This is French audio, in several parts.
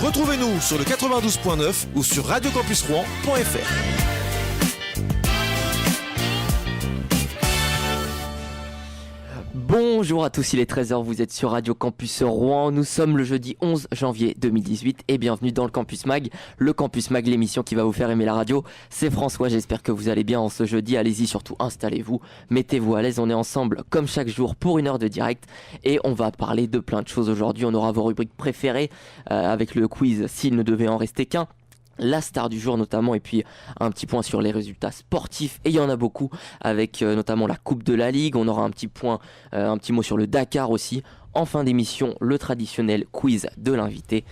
Retrouvez-nous sur le 92.9 ou sur radiocampusrouen.fr. Bonjour à tous, il est 13h, vous êtes sur Radio Campus Rouen, nous sommes le jeudi 11 janvier 2018 et bienvenue dans le Campus Mag, l'émission qui va vous faire aimer la radio. C'est François, j'espère que vous allez bien en ce jeudi, allez-y surtout installez-vous, mettez-vous à l'aise, on est ensemble comme chaque jour pour une heure de direct et on va parler de plein de choses aujourd'hui, on aura vos rubriques préférées avec le quiz s'il ne devait en rester qu'un. La star du jour notamment et puis un petit point sur les résultats sportifs et il y en a beaucoup avec notamment la Coupe de la Ligue, on aura un petit point, un petit mot sur le Dakar aussi. En fin d'émission, le traditionnel quiz de l'invité.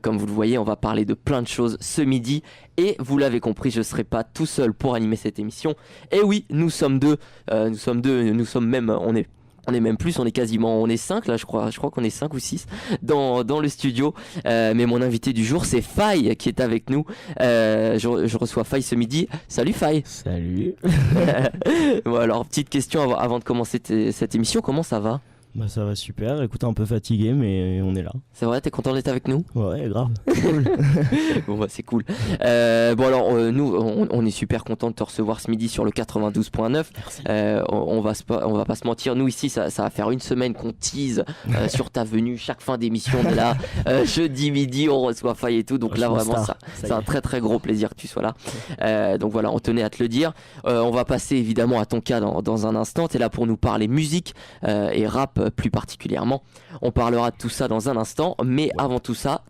Comme vous le voyez, on va parler de plein de choses ce midi et vous l'avez compris, je ne serai pas tout seul pour animer cette émission. Et oui, nous sommes deux, on est même plus, on est 5 là je crois qu'on est 5 ou 6 dans le studio, mais mon invité du jour c'est Faye qui est avec nous, je reçois Faye ce midi. Salut Faye. Salut. Bon, alors petite question avant de commencer cette émission, comment ça va? Bah ça va super, écoute un peu fatigué mais on est là. C'est vrai, t'es content d'être avec nous? Ouais, grave. Cool. Bon bah c'est cool. Bon alors nous on est super content de te recevoir ce midi sur le 92.9. On va pas se mentir, nous ici ça va faire une semaine qu'on tease sur ta venue, chaque fin d'émission on est là, jeudi midi on reçoit Faye et tout, donc là vraiment c'est un très très gros plaisir que tu sois là. Donc voilà, on tenait à te le dire. On va passer évidemment à ton cas dans un instant, t'es là pour nous parler musique et rap plus particulièrement. On parlera de tout ça dans un instant, mais avant tout ça,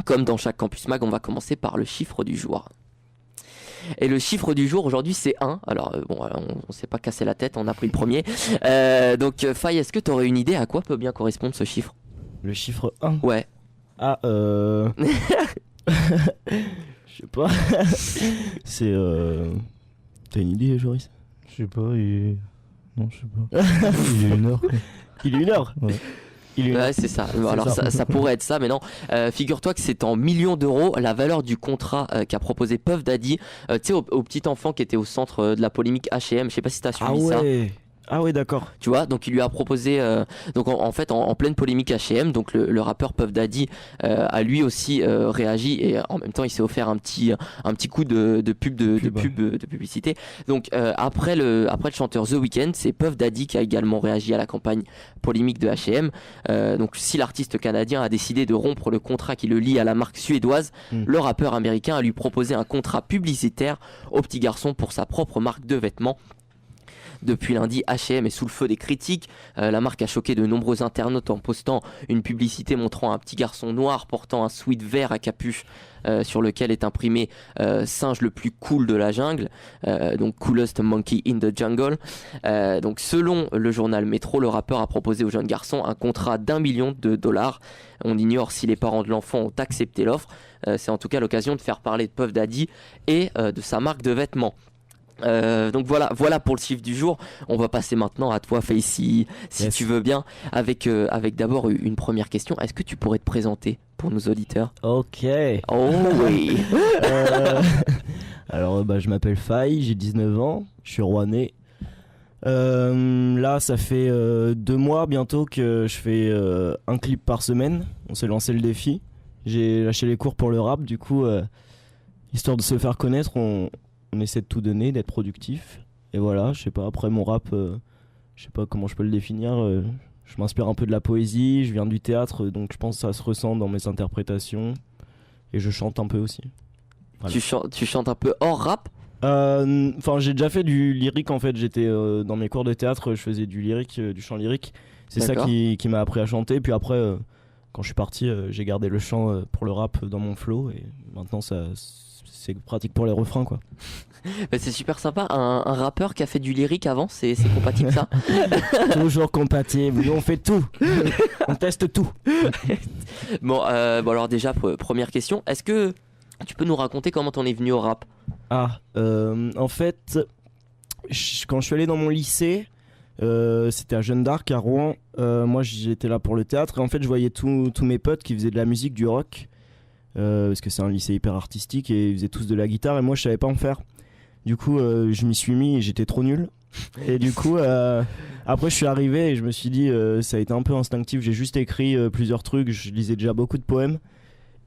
comme dans chaque Campus Mag, on va commencer par le chiffre du jour. Et le chiffre du jour aujourd'hui c'est 1. Alors on s'est pas cassé la tête, on a pris le premier. Donc Faye, est-ce que tu aurais une idée à quoi peut bien correspondre ce chiffre? Le chiffre 1? Ouais. Ah je sais pas. C'est T'as une idée, Joris? Je sais pas, non je sais pas. Il est 1h. Il est 1h? Ouais. Ouais, c'est ça. Alors ça pourrait être ça, mais non. Figure-toi que c'est en millions d'euros la valeur du contrat qu'a proposé Puff Daddy, tu sais, au petit enfant qui était au centre de la polémique H&M. Je sais pas si t'as suivi ça. Ah ouais, d'accord. Tu vois, donc il lui a proposé, donc en fait en pleine polémique H&M, donc le rappeur Puff Daddy a lui aussi réagi et en même temps il s'est offert un petit coup de publicité. Donc après le chanteur The Weeknd, c'est Puff Daddy qui a également réagi à la campagne polémique de H&M. Donc si l'artiste canadien a décidé de rompre le contrat qui le lie à la marque suédoise, le rappeur américain a lui proposé un contrat publicitaire au petit garçon pour sa propre marque de vêtements. Depuis lundi, H&M est sous le feu des critiques. La marque a choqué de nombreux internautes en postant une publicité montrant un petit garçon noir portant un sweat vert à capuche sur lequel est imprimé singe le plus cool de la jungle, donc coolest monkey in the jungle. Donc selon le journal Métro, le rappeur a proposé au jeune garçon un contrat d'$1 million. On ignore si les parents de l'enfant ont accepté l'offre. C'est en tout cas l'occasion de faire parler de Puff Daddy et de sa marque de vêtements. Donc voilà pour le chiffre du jour. On va passer maintenant à toi Faye si yes. Tu veux bien avec d'abord une première question. Est-ce que tu pourrais te présenter pour nos auditeurs? Ok. Oh oui. Alors je m'appelle Faye, j'ai 19 ans, je suis rouennais. Là ça fait 2 mois bientôt que je fais un clip par semaine. On s'est lancé le défi. J'ai lâché les cours pour le rap, du coup histoire de se faire connaître, on essaie de tout donner, d'être productif. Et voilà, je sais pas, après mon rap, je sais pas comment je peux le définir. Je m'inspire un peu de la poésie, je viens du théâtre, donc je pense que ça se ressent dans mes interprétations. Et je chante un peu aussi. Voilà. Tu chantes un peu hors rap? Enfin, j'ai déjà fait du lyrique en fait. J'étais dans mes cours de théâtre, je faisais du lyrique, du chant lyrique. C'est D'accord. Ça qui m'a appris à chanter. Puis après, quand je suis parti, j'ai gardé le chant pour le rap dans mon flow. Et maintenant, c'est pratique pour les refrains quoi. Bah c'est super sympa, un rappeur qui a fait du lyrique avant, c'est compatible ça? Toujours compatible, nous on fait tout. On teste tout. Bon alors déjà première question, est-ce que tu peux nous raconter comment t'en es venu au rap? En fait quand je suis allé dans mon lycée, c'était à Jeanne d'Arc à Rouen. Moi j'étais là pour le théâtre et en fait je voyais tous mes potes qui faisaient de la musique, du rock. Parce que c'est un lycée hyper artistique et ils faisaient tous de la guitare et moi je savais pas en faire. Du coup je m'y suis mis et j'étais trop nul. Et du coup après je suis arrivé et je me suis dit ça a été un peu instinctif. J'ai juste écrit plusieurs trucs, je lisais déjà beaucoup de poèmes.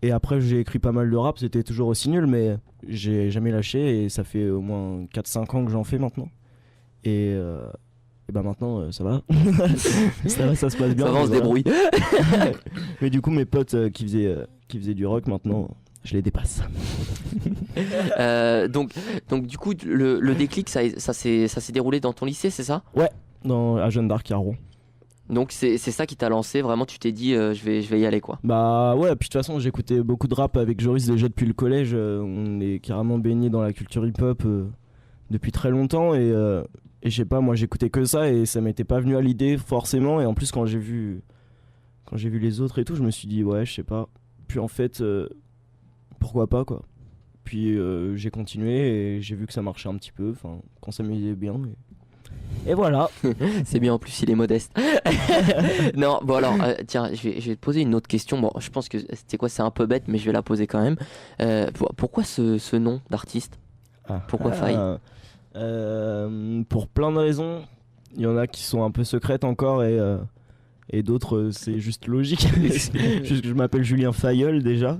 Et après j'ai écrit pas mal de rap, c'était toujours aussi nul, mais j'ai jamais lâché et ça fait au moins 4-5 ans que j'en fais maintenant. Et bah maintenant ça va. ça se passe bien. Ça va, on se débrouille. Mais du coup mes potes qui faisaient du rock maintenant, je les dépasse. Donc du coup le déclic ça s'est déroulé dans ton lycée, c'est ça? À Jeanne d'Arc à Rouen. Donc c'est ça qui t'a lancé, vraiment tu t'es dit je vais y aller quoi. Bah ouais, puis de toute façon j'écoutais beaucoup de rap avec Joris déjà depuis le collège, on est carrément baigné dans la culture hip-hop depuis très longtemps et je sais pas, moi j'écoutais que ça et ça m'était pas venu à l'idée forcément, et en plus quand j'ai vu les autres et tout, je me suis dit ouais, je sais pas. Puis en fait pourquoi pas quoi. Puis j'ai continué et j'ai vu que ça marchait un petit peu, enfin quand ça m'aidait bien. Et voilà. C'est bien, en plus il est modeste. Non, bon alors, tiens, je vais te poser une autre question. Bon, je pense que c'est un peu bête, mais je vais la poser quand même. Pourquoi ce nom d'artiste? Pourquoi Faye? Pour plein de raisons. Il y en a qui sont un peu secrètes encore et d'autres c'est juste logique. Juste que je m'appelle Julien Fayeul déjà.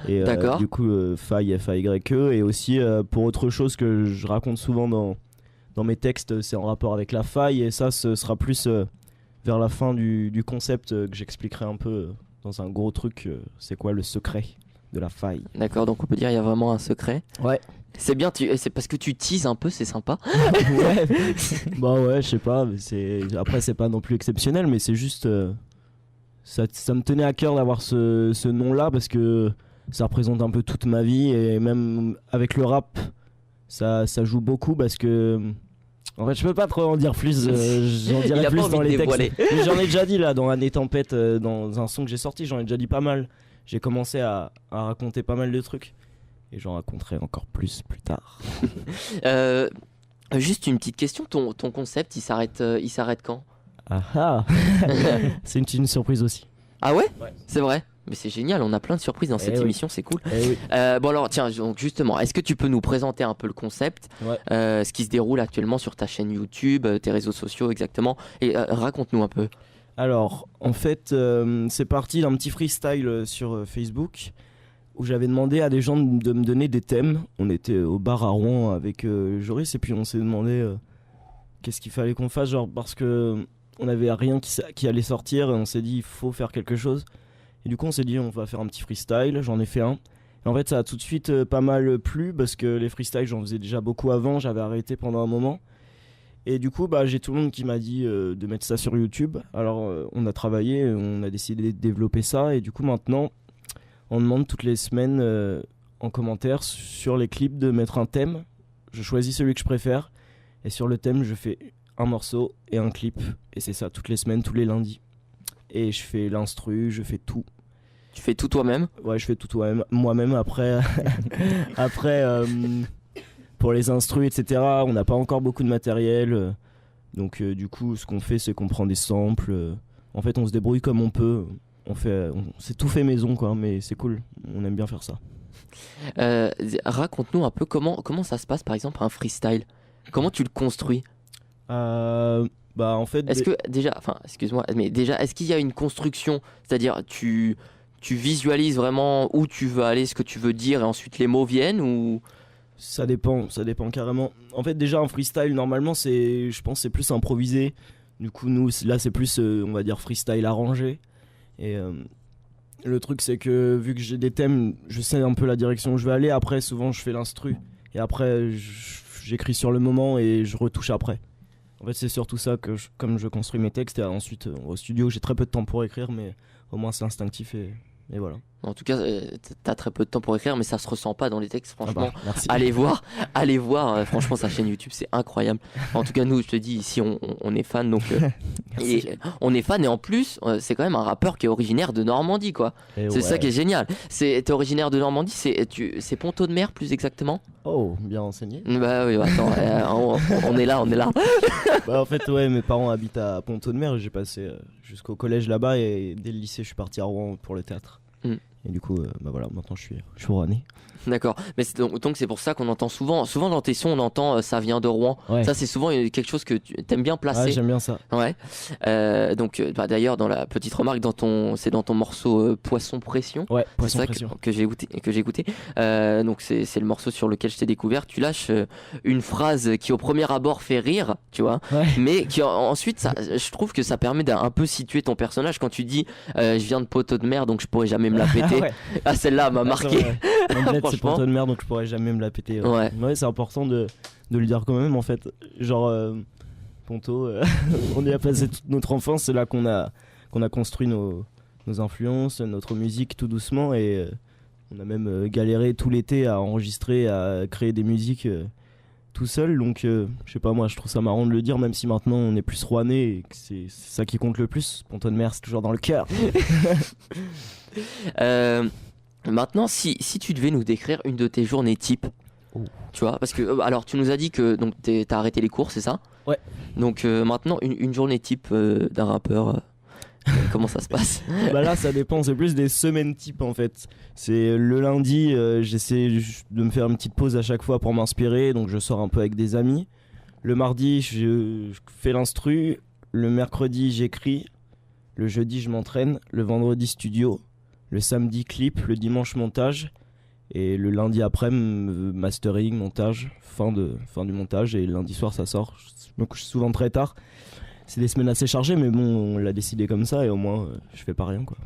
Et D'accord. du coup Faye, F-A-Y-E, et aussi pour autre chose que je raconte souvent dans mes textes, c'est en rapport avec la faille, et ça ce sera plus vers la fin du concept que j'expliquerai un peu dans un gros truc, c'est quoi le secret de la faille. D'accord, donc on peut dire il y a vraiment un secret. Ouais. C'est bien, c'est parce que tu teases un peu, c'est sympa. Ouais. Bah ouais, je sais pas, mais après c'est pas non plus exceptionnel, mais c'est juste ça me tenait à cœur d'avoir ce nom-là parce que ça représente un peu toute ma vie, et même avec le rap ça joue beaucoup parce que en fait je peux pas trop en dire plus, j'en dirai plus dans les textes, mais j'en ai déjà dit là dans Année Tempête, dans un son que j'ai sorti, j'en ai déjà dit pas mal. J'ai commencé à raconter pas mal de trucs et j'en raconterai encore plus tard. Juste une petite question, ton concept il s'arrête quand? C'est une surprise aussi. Ah ouais? Ouais. C'est vrai? Mais c'est génial, on a plein de surprises dans cette émission, c'est cool. Oui. Bon alors tiens, donc justement, est-ce que tu peux nous présenter un peu le concept, ce qui se déroule actuellement sur ta chaîne YouTube, tes réseaux sociaux exactement, et raconte-nous un peu. Alors en fait c'est parti d'un petit freestyle sur Facebook où j'avais demandé à des gens de me donner des thèmes. On était au bar à Rouen avec Joris, et puis on s'est demandé qu'est-ce qu'il fallait qu'on fasse, genre parce que on n'avait rien qui allait sortir, et on s'est dit il faut faire quelque chose. Et du coup on s'est dit on va faire un petit freestyle, j'en ai fait un. Et en fait ça a tout de suite pas mal plu parce que les freestyles j'en faisais déjà beaucoup avant, j'avais arrêté pendant un moment. Et du coup j'ai tout le monde qui m'a dit de mettre ça sur YouTube. Alors on a travaillé, on a décidé de développer ça, et du coup maintenant on demande toutes les semaines en commentaire sur les clips de mettre un thème. Je choisis celui que je préfère, et sur le thème je fais un morceau et un clip, et c'est ça toutes les semaines, tous les lundis. Et je fais l'instru, je fais tout. Tu fais tout toi-même? Ouais, je fais tout moi-même. Après, pour les instrus, etc., on n'a pas encore beaucoup de matériel. Donc du coup, ce qu'on fait, c'est qu'on prend des samples. En fait, on se débrouille comme on peut. C'est tout fait maison, quoi, mais c'est cool. On aime bien faire ça. Raconte-nous un peu comment ça se passe, par exemple, un freestyle. Comment tu le construis? En fait, est-ce que déjà, enfin, excuse-moi, mais déjà, est-ce qu'il y a une construction, c'est-à-dire tu visualises vraiment où tu veux aller, ce que tu veux dire, et ensuite les mots viennent, ou ça dépend carrément. En fait, déjà un freestyle normalement, je pense, c'est plus improvisé. Du coup, nous là, c'est plus, on va dire, freestyle arrangé. Et le truc, c'est que vu que j'ai des thèmes, je sais un peu la direction où je vais aller. Après, souvent, je fais l'instru, et après, j'écris sur le moment et je retouche après. En fait, c'est surtout ça que comme je construis mes textes, et ensuite au studio j'ai très peu de temps pour écrire, mais au moins c'est instinctif, et voilà. En tout cas, t'as très peu de temps pour écrire, mais ça se ressent pas dans les textes, franchement. Merci. Allez voir, franchement, sa chaîne YouTube, c'est incroyable. En tout cas, nous, je te dis, ici, on est fans, donc on est fans, et en plus, c'est quand même un rappeur qui est originaire de Normandie, quoi. C'est ça qui est génial. T'es originaire de Normandie, c'est Ponto de Mer, plus exactement. Oh, bien renseigné. Bah oui, attends, on est là. En fait, ouais, mes parents habitent à Ponto de Mer, j'ai passé jusqu'au collège là-bas, et dès le lycée, je suis parti à Rouen pour le théâtre. Et du coup, bah voilà, maintenant je suis rouennais. D'accord. Mais donc c'est pour ça qu'on entend souvent dans tes sons, on entend ça vient de Rouen. Ouais. Ça, c'est souvent quelque chose que tu aimes bien placer. Ouais, j'aime bien ça. Ouais. Donc, d'ailleurs, dans la petite remarque, c'est dans ton morceau Poisson Pression. Ouais, C'est Poisson ça Pression. que j'ai écouté. Donc, c'est le morceau sur lequel je t'ai découvert. Tu lâches une phrase qui, au premier abord, fait rire, tu vois. Ouais. Mais qui, ensuite, je trouve que ça permet d'un peu situer ton personnage quand tu dis je viens de poteau de mer, donc je pourrais jamais me la péter. Ouais. Ah, celle-là m'a marqué. Mon bled, c'est Franchement. poteau de mer, donc je pourrais jamais me la péter. Ouais. Ouais, c'est important de le dire quand même, en fait. Genre, Ponto, on y a passé toute notre enfance, c'est là qu'on a construit nos influences, notre musique tout doucement, et on a même galéré tout l'été à enregistrer, à créer des musiques tout seul. Donc, je sais pas, moi, je trouve ça marrant de le dire, même si maintenant on est plus rouennais et que c'est ça qui compte le plus. Ponto de mer, c'est toujours dans le cœur. Maintenant, si tu devais nous décrire une de tes journées type, tu vois, parce que alors tu nous as dit que donc t'as arrêté les cours, c'est ça? Ouais. Donc maintenant une journée type d'un rappeur, comment ça se passe? Bah là, ça dépend, c'est plus des semaines type en fait. C'est le lundi, j'essaie de me faire une petite pause à chaque fois pour m'inspirer, donc je sors un peu avec des amis. Le mardi, je fais l'instru. Le mercredi, j'écris. Le jeudi, je m'entraîne. Le vendredi, studio. Le samedi, clip. Le dimanche, montage. Et le lundi après, mastering, montage, fin du montage. Et le lundi soir, ça sort. Je me couche souvent très tard. C'est des semaines assez chargées, mais bon, on l'a décidé comme ça. Et au moins, je fais pas rien, quoi.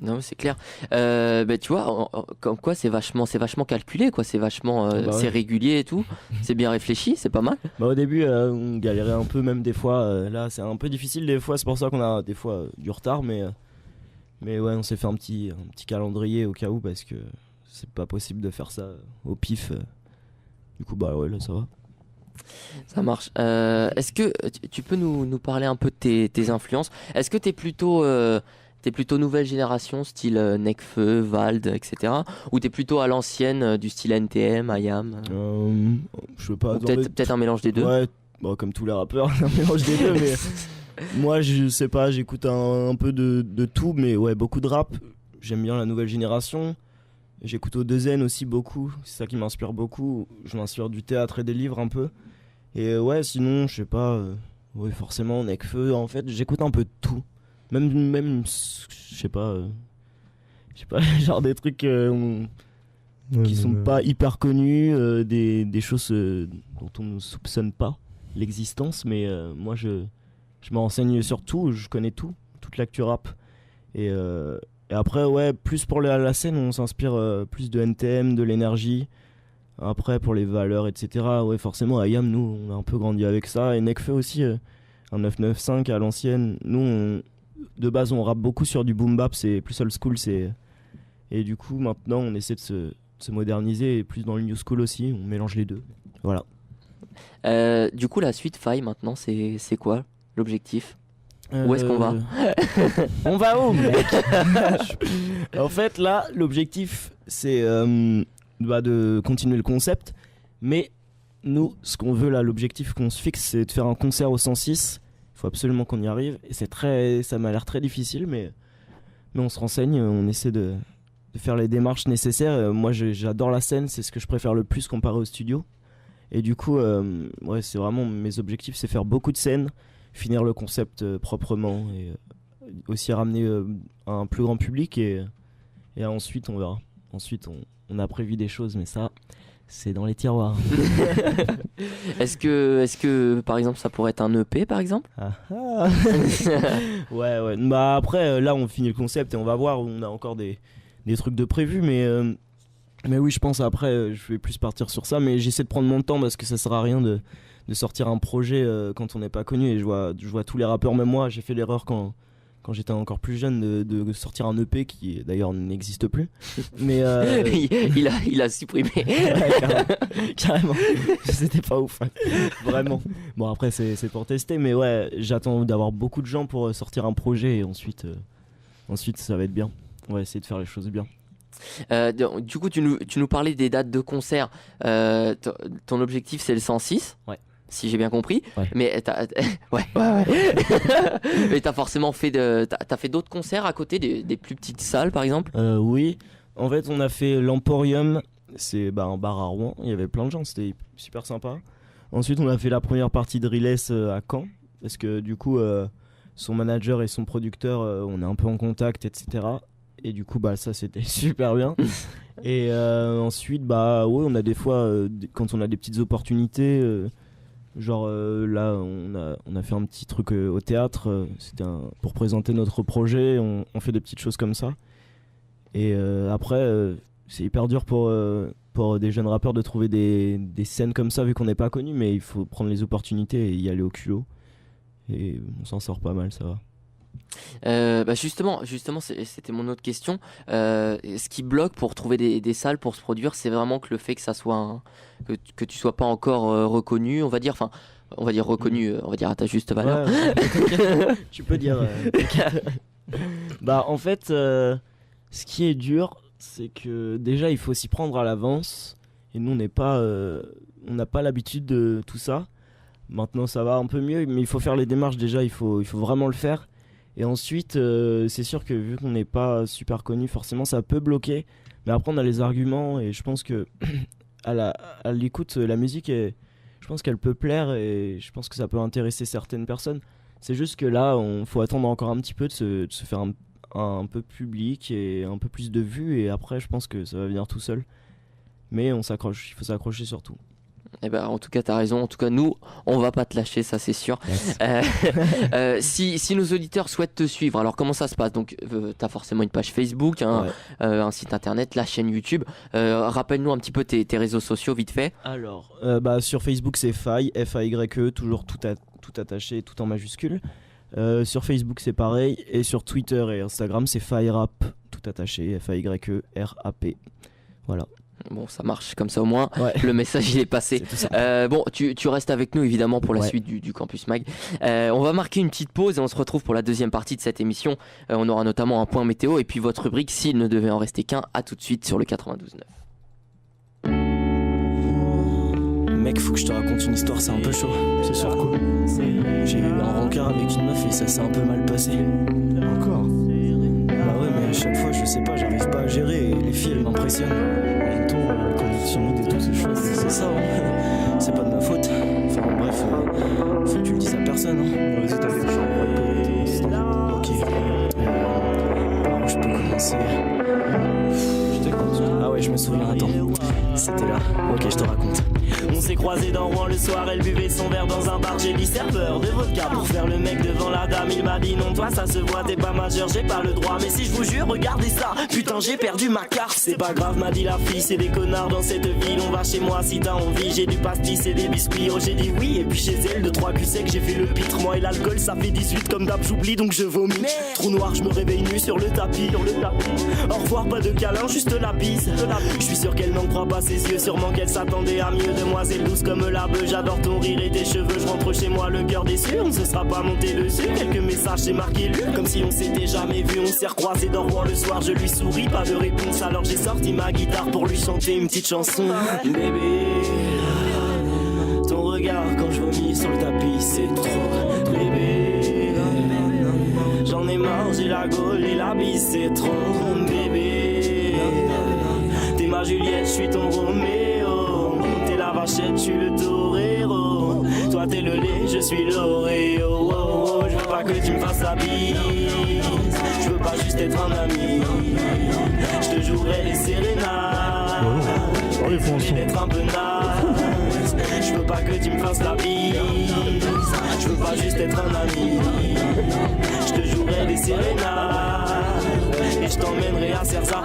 Non, mais c'est clair. Bah, tu vois, comme quoi c'est vachement calculé, quoi. C'est vachement, Bah ouais. c'est régulier et tout. C'est bien réfléchi, c'est pas mal. Bah au début, on galérait un peu, même des fois. Là, c'est un peu difficile des fois. C'est pour ça qu'on a des fois du retard, mais ouais, on s'est fait un petit calendrier au cas où, parce que c'est pas possible de faire ça au pif. Du coup, bah ouais, là ça va. Ça marche. Est-ce que tu peux nous parler un peu de tes influences? Est-ce que t'es plutôt nouvelle génération, style Nekfeu, Vald, etc. Ou t'es plutôt à l'ancienne, du style NTM, IAM? Je sais pas. Ou peut-être un mélange des deux? Ouais, bah, comme tous les rappeurs, un mélange des deux, mais moi je sais pas, j'écoute un peu de tout, mais ouais, beaucoup de rap. J'aime bien la nouvelle génération. J'écoute O2N aussi beaucoup, c'est ça qui m'inspire beaucoup. Je m'inspire du théâtre et des livres un peu. Et ouais, sinon, je sais pas, ouais, forcément, Nekfeu, en fait, j'écoute un peu de tout. Même je sais pas, genre des trucs qui sont pas hyper connus, des choses dont on ne soupçonne pas l'existence, mais moi je me renseigne sur tout, je connais tout, toute l'actu rap. Et après, ouais, plus pour la scène, on s'inspire plus de NTM, de l'énergie. Après, pour les valeurs, etc., ouais, forcément, IAM, nous, on a un peu grandi avec ça. Et Nekfeu aussi, un 995 à l'ancienne. Nous, de base, on rappe beaucoup sur du boom bap, c'est plus old school. Et du coup, maintenant, on essaie de se moderniser, et plus dans le new school aussi, on mélange les deux. Voilà. Du coup, la suite Faille, maintenant, c'est quoi l'objectif? Où est-ce qu'on va? On va où, mec? En fait, là, l'objectif, c'est de continuer le concept. Mais nous, ce qu'on veut là, l'objectif qu'on se fixe, c'est de faire un concert au 106. Il faut absolument qu'on y arrive. Et ça m'a l'air très difficile, mais on se renseigne, on essaie de faire les démarches nécessaires. Moi, j'adore la scène, c'est ce que je préfère le plus comparé au studio. Et du coup, ouais, c'est vraiment mes objectifs, c'est faire beaucoup de scènes, finir le concept proprement et aussi ramener un plus grand public et ensuite on verra. Ensuite on a prévu des choses, mais ça c'est dans les tiroirs. Est-ce que par exemple ça pourrait être un EP par exemple? Ouais. Bah après là on finit le concept et on va voir, on a encore des trucs de prévus, mais oui, je pense après je vais plus partir sur ça, mais j'essaie de prendre mon temps parce que ça sert à rien de sortir un projet quand on n'est pas connu. Et je vois tous les rappeurs, même moi j'ai fait l'erreur quand j'étais encore plus jeune de sortir un EP qui d'ailleurs n'existe plus, mais il a supprimé. Ouais, carrément. C'était pas ouf, vraiment. Bon après c'est pour tester, mais ouais, j'attends d'avoir beaucoup de gens pour sortir un projet et ensuite ça va être bien. On va essayer de faire les choses bien. Du coup tu nous parlais des dates de concert. Ton objectif c'est le 106. Ouais. Si j'ai bien compris, ouais. Mais ouais. Mais t'as forcément fait d'autres concerts à côté des plus petites salles par exemple? Oui, En fait, on a fait l'Emporium, c'est un bar à Rouen, il y avait plein de gens, c'était super sympa. Ensuite, on a fait la première partie de Riles à Caen, parce que du coup, son manager et son producteur, on est un peu en contact, etc. Et du coup, ça c'était super bien. Et ensuite, on a des fois, quand on a des petites opportunités, là, on a fait un petit truc au théâtre, c'était pour présenter notre projet, on fait des petites choses comme ça. Et après, c'est hyper dur pour des jeunes rappeurs de trouver des scènes comme ça vu qu'on n'est pas connu, mais il faut prendre les opportunités et y aller au culot. Et on s'en sort pas mal, ça va. Justement, c'était mon autre question. Ce qui bloque pour trouver des salles pour se produire, c'est vraiment que le fait que ça soit que tu sois pas encore reconnu, on va dire reconnu, on va dire à ta juste valeur. Ouais, tu peux dire. En fait, ce qui est dur, c'est que déjà il faut s'y prendre à l'avance. Et nous, on n'a pas l'habitude de tout ça. Maintenant, ça va un peu mieux, mais il faut faire les démarches déjà. Il faut vraiment le faire. Et ensuite, c'est sûr que vu qu'on n'est pas super connu, forcément, ça peut bloquer. Mais après, on a les arguments et je pense que à l'écoute, la musique, je pense qu'elle peut plaire et je pense que ça peut intéresser certaines personnes. C'est juste que là, faut attendre encore un petit peu de se faire un peu public et un peu plus de vues. Et après, je pense que ça va venir tout seul. Mais il faut s'accrocher surtout. En tout cas, t'as raison. En tout cas, nous, on va pas te lâcher, ça c'est sûr. Yes. Si nos auditeurs souhaitent te suivre, alors comment ça se passe? Donc, t'as forcément une page Facebook, un site internet, la chaîne YouTube. Rappelle-nous un petit peu tes réseaux sociaux, vite fait. Alors, sur Facebook, c'est Faye, F-A-Y-E, toujours tout attaché, tout en majuscule. Sur Facebook, c'est pareil. Et sur Twitter et Instagram, c'est Faye-Rap, tout attaché, F-A-Y-E-R-A-P. Voilà. Bon, ça marche comme ça au moins. Ouais. Le message il est passé. Tu restes avec nous évidemment pour la suite du Campus Mag. On va marquer une petite pause et on se retrouve pour la deuxième partie de cette émission. On aura notamment un point météo et puis votre rubrique s'il ne devait en rester qu'un. À tout de suite sur le 92.9. Mec, faut que je te raconte une histoire, c'est un peu chaud. C'est sûr quoi? J'ai eu un rencard avec une meuf et ça s'est un peu mal passé. Encore? Bah ouais, mais à chaque fois, je sais pas, j'arrive pas à gérer et les filles elles m'impressionnent. En même temps, la connexion et toutes ces choses, c'est ça, hein. C'est pas de ma faute. Enfin bref, faut que tu le dises à personne. Hein. Vas-y, t'as fait chambre. Ok. Par où je peux commencer? Je t'écoute. Ah ouais, je me souviens, attends. C'était là. Ok, je te raconte. On s'est croisés dans Rouen le soir, elle buvait son verre dans un bar. J'ai dit serveur de vodka pour faire le mec devant la dame. Il m'a dit non, toi ça se voit, t'es pas majeur, j'ai pas le droit. Mais si je vous jure, regardez ça, putain j'ai perdu ma carte. C'est pas grave, m'a dit la fille, c'est des connards dans cette ville. On va chez moi si t'as envie, j'ai du pastis et des biscuits. Oh j'ai dit oui, et puis chez elle, 2-3 culs secs, j'ai fait le pitre. Moi et l'alcool, ça fait 18 comme d'hab, j'oublie donc je vomis. Trou noir, je me réveille nu sur le tapis. Au revoir, pas de câlin, juste la bise. Je suis sûr qu'elle n'en croit pas ses yeux, sûrement qu'elle s'attendait à mieux. Demoiselle douce comme la beuh, j'adore ton rire et tes cheveux. Je rentre chez moi le cœur déçu, on ne se sera pas monté dessus. Quelques messages j'ai marqué lu, comme si on s'était jamais vu. On s'est recroisés dans Rouen le soir, je lui souris, pas de réponse. Alors j'ai sorti ma guitare pour lui chanter une petite chanson. Bébé, ton regard quand je vomis sur le tapis, c'est trop. Bébé, j'en ai marre, j'ai la gaule et la bise, c'est trop. Bébé, t'es ma Juliette, je suis ton Roméo. T'es la vachette, je suis le torero. Toi t'es le lait, je suis l'Oreo. Oh, oh, je veux pas que tu me fasses la bise. Je veux pas juste être un ami. Je te jouerai les sérénades. D'être un peu naze. Je veux pas que tu me fasses la bise. Je veux pas juste être un ami. Je te jouerai les sérénades. Et je t'emmènerai à Cerza.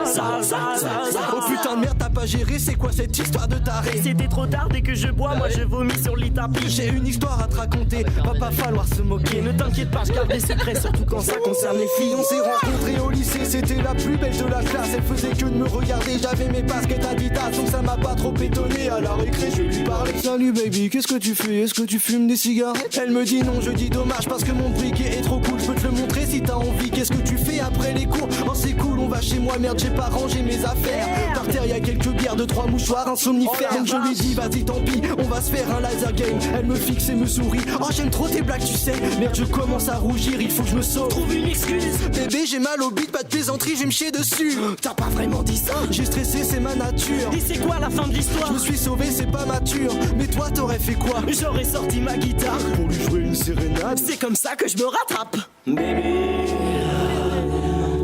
Oh putain de merde, t'as pas géré, c'est quoi cette histoire de taré? C'était trop tard, dès que je bois, moi je vomis sur le lit tapis. J'ai une histoire à te raconter, va pas falloir se moquer. Ne t'inquiète pas, je garde des secrets, surtout quand ça concerne les filles. On s'est rencontrés au lycée, c'était la plus belle de la classe. Elle faisait que de me regarder, j'avais mes baskets Adidas, donc ça m'a pas trop étonné. À la récré, je lui parlais. Salut baby, qu'est-ce que tu fais? Est-ce que tu fumes des cigarettes? Elle me dit non, je dis dommage parce que mon briquet est trop cool. Je peux te le montrer si t'as envie. Qu'est-ce que tu fais après les cours? Oh c'est cool, on va chez moi, merde j'ai pas rangé mes affaires. Par terre y'a quelques bières 2, 3 mouchoirs, un somnifère. Donc je lui dis vas-y tant pis, on va se faire un laser game. Elle me fixe et me sourit, oh j'aime trop tes blagues tu sais. Merde je commence à rougir, il faut que je me sauve. Trouve une excuse. Bébé j'ai mal au bide, pas de plaisanterie, je vais me chier dessus. T'as pas vraiment dit ça. J'ai stressé, c'est ma nature. Et c'est quoi la fin de l'histoire? Je me suis sauvé, c'est pas mature. Mais toi t'aurais fait quoi? J'aurais sorti ma guitare pour lui jouer une sérénade. C'est comme ça que je me rattrape. Bébé,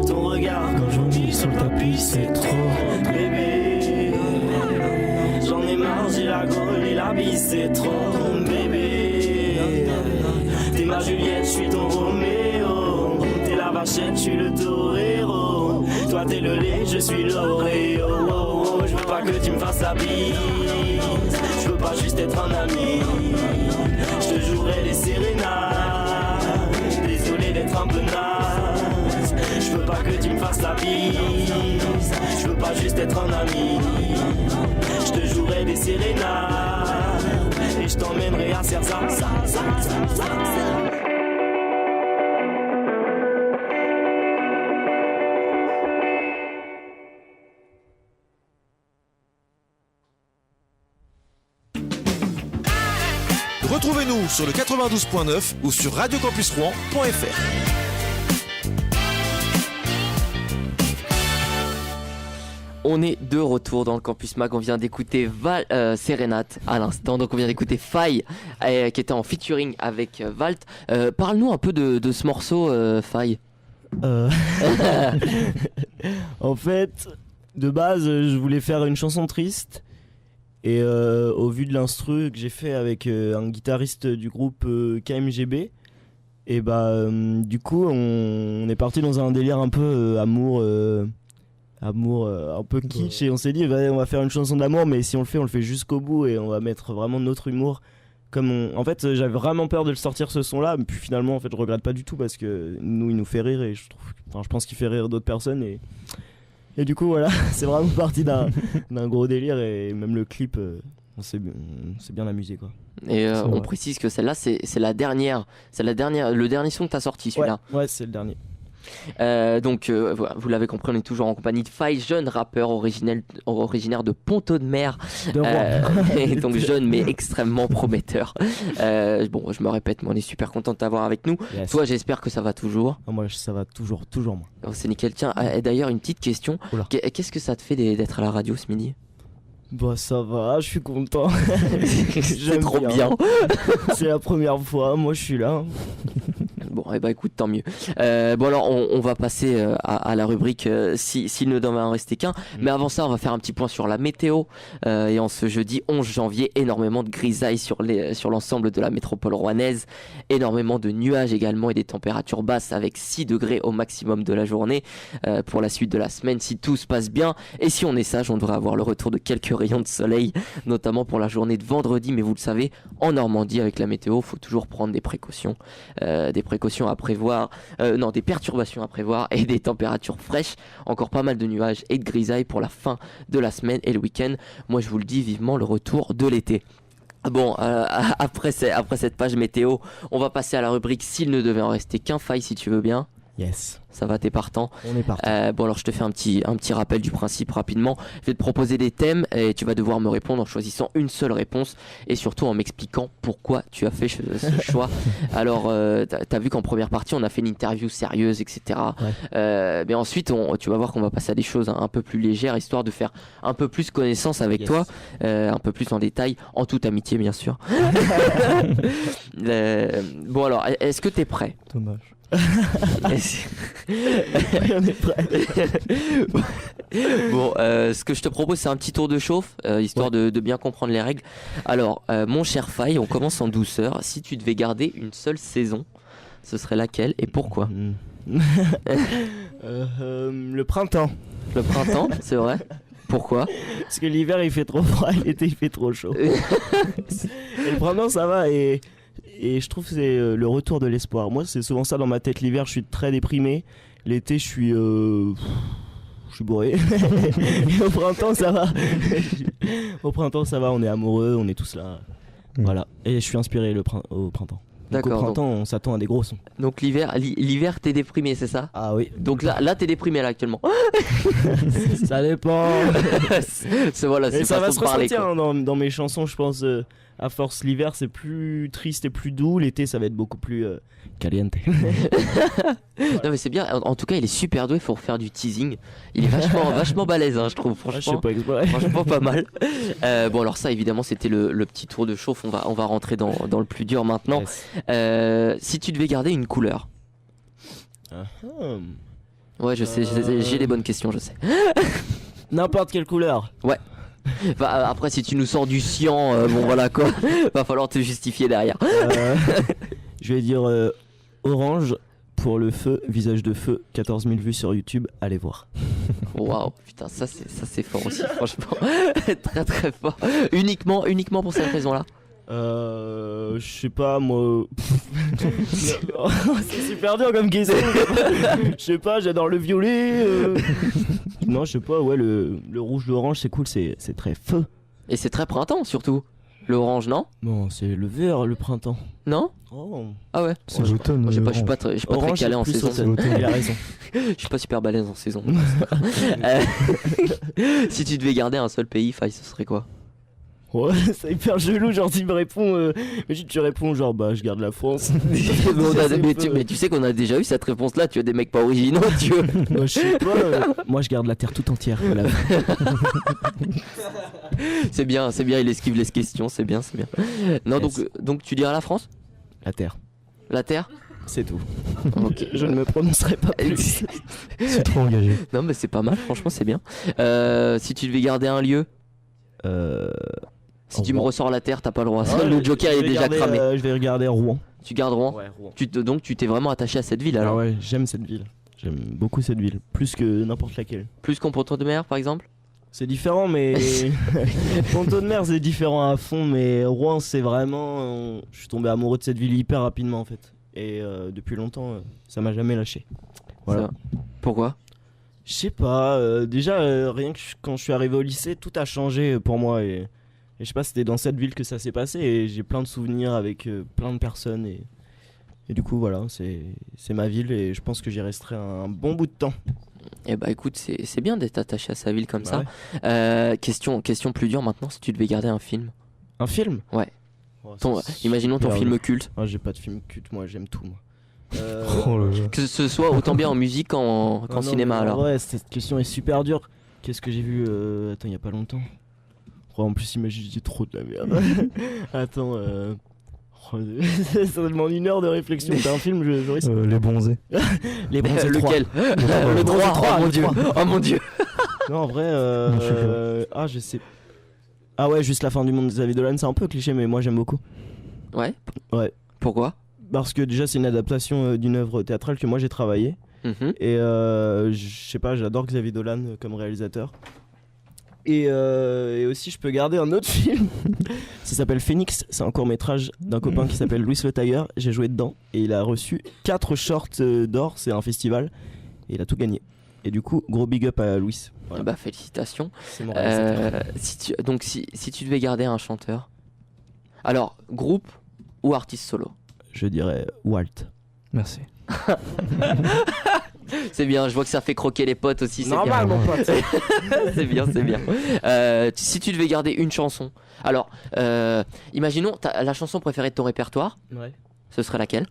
ton regard quand je vis sur le tapis c'est trop. Bébé, j'en ai marre, j'ai la gaule et la bise c'est trop. Bébé, t'es ma Juliette, je suis ton Roméo. T'es la vachette, je suis le torero. Toi t'es le lait, je suis l'Oreo. Je veux pas que tu me fasses la bise, je veux pas juste être un ami. Je te jouerai des sérénades, désolé d'être un peu naze. Je veux pas que tu me fasses la bise, je veux pas juste être un ami. Je te jouerai des sérénades et je t'emmènerai à Cersei. Retrouvez-nous sur le 92.9 ou sur radiocampusrouen.fr. On est de retour dans le Campus Mag, on vient d'écouter Sérénate à l'instant, donc on vient d'écouter Faille qui était en featuring avec Valt. Parle-nous un peu de ce morceau Faille. En fait, de base, je voulais faire une chanson triste. Et au vu de l'instru que j'ai fait avec un guitariste du groupe KMGB, et du coup on est parti dans un délire un peu amour un peu kitsch, et on s'est dit on va faire une chanson d'amour, mais si on le fait jusqu'au bout et on va mettre vraiment notre humour. En fait j'avais vraiment peur de le sortir ce son là, mais puis finalement en fait je regrette pas du tout parce que il nous fait rire et je pense qu'il fait rire d'autres personnes et du coup voilà, c'est vraiment parti d'un gros délire et même le clip, on s'est bien amusé quoi. Et on précise que celle-là c'est le dernier son que t'as sorti celui-là. Ouais, c'est le dernier. Donc vous l'avez compris, on est toujours en compagnie de Faille, jeune rappeur originaire de Pont-de-Mer, et donc jeune mais extrêmement prometteur. Bon, je me répète, mais on est super content de t'avoir avec nous. Yes. Toi, j'espère que ça va toujours. Moi, ça va toujours moi. Oh, c'est nickel. Tiens, d'ailleurs, une petite question. Qu'est-ce que ça te fait d'être à la radio ce midi? Bah ça va, je suis content. C'est trop bien. C'est la première fois, moi je suis là. Bon, écoute, tant mieux. Bon alors, on va passer à la rubrique s'il ne devait en rester qu'un. Mais avant ça, on va faire un petit point sur la météo. Et en ce jeudi 11 janvier, énormément de grisailles sur l'ensemble de la métropole rouennaise. Énormément de nuages également et des températures basses avec 6 degrés au maximum de la journée. Pour la suite de la semaine, si tout se passe bien. Et si on est sage, on devrait avoir le retour de quelques rayons de soleil, notamment pour la journée de vendredi. Mais vous le savez, en Normandie, avec la météo, il faut toujours prendre des précautions. Des perturbations à prévoir et des températures fraîches, encore pas mal de nuages et de grisailles pour la fin de la semaine et le week-end. Moi je vous le dis, vivement le retour de l'été. Bon, après cette page météo, on va passer à la rubrique s'il ne devait en rester qu'un. Faille, si tu veux bien. Yes. Ça va, t'es partant? On est partant. Bon alors je te fais un petit rappel du principe rapidement. Je vais te proposer des thèmes et tu vas devoir me répondre en choisissant une seule réponse et surtout en m'expliquant pourquoi tu as fait ce choix. Alors t'as vu qu'en première partie on a fait une interview sérieuse, etc. Ouais. Mais ensuite tu vas voir qu'on va passer à des choses un peu plus légères, histoire de faire un peu plus connaissance avec toi, un peu plus en détail, en toute amitié bien sûr. Bon alors, est-ce que t'es prêt? Dommage. On est prêt. Bon, ce que je te propose, c'est un petit tour de chauffe, histoire de bien comprendre les règles. Alors, mon cher Faille, on commence en douceur. Si tu devais garder une seule saison, ce serait laquelle et pourquoi? Le printemps. Le printemps, c'est vrai? Pourquoi? Parce que l'hiver il fait trop froid, l'été il fait trop chaud. Et le printemps ça va et je trouve que c'est le retour de l'espoir. Moi c'est souvent ça dans ma tête, l'hiver je suis très déprimé, l'été je suis bourré. Et au printemps ça va. Au printemps ça va, on est amoureux, on est tous là. Voilà, et je suis inspiré au printemps. Donc au D'accord. printemps, on s'attend à des gros sons. Donc l'hiver, t'es déprimé, c'est ça? Ah oui. Donc là t'es déprimé là actuellement. Ça dépend. Voilà, c'est Et ça va façon se de parler, ressentir quoi. hein, dans mes chansons, je pense. À force, l'hiver c'est plus triste et plus doux. L'été ça va être beaucoup plus caliente. Non mais c'est bien. En tout cas, il est super doué pour faire du teasing. Il est vachement balèze, hein, je trouve. Ah, je sais Franchement. pas exprès. Franchement pas mal. Bon alors ça évidemment c'était le petit tour de chauffe. On va rentrer dans le plus dur maintenant. Yes. Si tu devais garder une couleur. Ouais je sais, j'ai des bonnes questions, je sais. N'importe quelle couleur. Bah, après si tu nous sors du cyan, bon voilà quoi. Va falloir te justifier derrière. Je vais dire orange pour le feu, visage de feu, 14 000 vues sur YouTube, allez voir. Waouh, putain ça c'est fort aussi franchement. Très très fort. Uniquement pour cette raison là. Je sais pas moi. C'est super dur comme question. Je sais pas, j'adore le violet. Non, je sais pas, ouais, le rouge, l'orange, c'est cool, c'est très feu. Et c'est très printemps surtout. L'orange non? Non, c'est le vert, le printemps. Non? Oh. Ah ouais. C'est l'automne. Moi, je suis pas très Orange, calé c'est en plus saison. automne. Il a raison. Je suis pas super balèze en saison. Si tu devais garder un seul pays, Faye, ce serait quoi? Ouais, c'est hyper chelou, genre tu me réponds, mais tu réponds genre bah je garde la France. Mais tu sais qu'on a déjà eu cette réponse-là. Tu as des mecs pas originaux, tu veux. Moi je sais pas, moi je garde la terre tout entière. Voilà. C'est bien, il esquive les questions, c'est bien. Non, Yes. donc tu dirais la France? La terre, La Terre? c'est tout. Ok. Je ne me prononcerai pas plus. C'est trop engagé. Non, mais c'est pas mal, franchement, c'est bien. Si tu devais garder un lieu, si tu me Rouen. ressors la Terre, t'as pas le droit. Le Joker il est déjà cramé. Je vais regarder Rouen. Tu gardes Rouen? Ouais, Rouen. Donc tu t'es vraiment attaché à cette ville alors? Ah ouais, j'aime cette ville. J'aime beaucoup cette ville, plus que n'importe laquelle. Plus qu'en Ponton de Mer par exemple? C'est différent, mais Ponton de Mer c'est différent à fond, mais Rouen c'est vraiment. Je suis tombé amoureux de cette ville hyper rapidement en fait, et depuis longtemps ça m'a jamais lâché. Voilà. Ça. Pourquoi? Je sais pas. Déjà rien que quand je suis arrivé au lycée, tout a changé pour moi et je sais pas, c'était dans cette ville que ça s'est passé et j'ai plein de souvenirs avec plein de personnes et du coup voilà, c'est ma ville et je pense que j'y resterai un bon bout de temps. Eh bah écoute, c'est bien d'être attaché à sa ville comme Bah ça. Question plus dure maintenant, si tu devais garder un film. Un film? Ouais. Oh, Imaginons ton super film dur. culte. Ah, j'ai pas de film culte, moi j'aime tout moi. Oh là là. Que ce soit autant bien en musique qu'en non, cinéma mais alors. Ouais, cette question est super dure. Qu'est-ce que j'ai vu attends, il y a pas longtemps. Oh, en plus, imagine, je dis trop de la merde. Attends, ça demande une heure de réflexion. T'as un film, je risque. Les bronzés. Les Bronzés 3. Lequel? Le 3, oh mon dieu. Oh mon dieu. Non, en vrai, Non, je sais je sais. Ah ouais, juste la fin du monde de Xavier Dolan, c'est un peu cliché, mais moi j'aime beaucoup. Ouais. Ouais. Pourquoi? Parce que déjà, c'est une adaptation d'une œuvre théâtrale que moi j'ai travaillé. Mhm. Et je sais pas, j'adore Xavier Dolan comme réalisateur. Et aussi, je peux garder un autre film. Ça s'appelle Phoenix. C'est un court-métrage d'un copain qui s'appelle Louis Le Tailleur. J'ai joué dedans et il a reçu 4 shorts d'or. C'est un festival et il a tout gagné. Et du coup, gros big up à Louis. Voilà. Bah félicitations. C'est mon réalisateur. Si tu devais garder un chanteur, alors groupe ou artiste solo? Je dirais Walt. Merci. C'est bien, je vois que ça fait croquer les potes aussi. C'est Normal, bien. mon pote. C'est bien. Si tu devais garder une chanson, alors imaginons la chanson préférée de ton répertoire, Ouais. ce serait laquelle?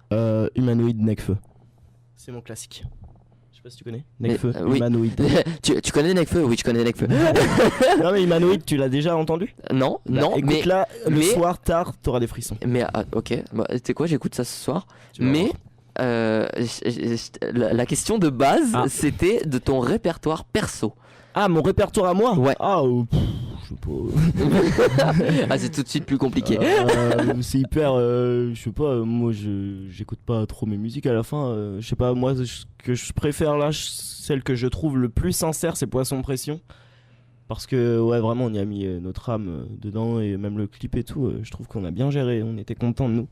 Humanoid Necfeu. C'est mon classique. Je sais pas si tu connais. Mais, Necfeu, oui. Humanoid. tu connais Nekfeu? Oui, je connais Nekfeu. Non mais Humanoid, tu l'as déjà entendu? Non, Bah, écoute mais là, le mais- soir tard, t'auras des frissons. ok. Bah, tu sais quoi, j'écoute ça ce soir. Tu vas Mais voir. la question de base, Ah. c'était de ton répertoire perso. Ah, mon répertoire à moi? Ouais. Ah, je sais pas. Ah, c'est tout de suite plus compliqué. C'est hyper. Je sais pas, moi j'écoute pas trop mes musiques à la fin. Je sais pas, moi ce que je préfère là, celle que je trouve le plus sincère, c'est Poisson Pression. Parce que, ouais, vraiment, on y a mis notre âme dedans et même le clip et tout. Je trouve qu'on a bien géré, on était contents de nous.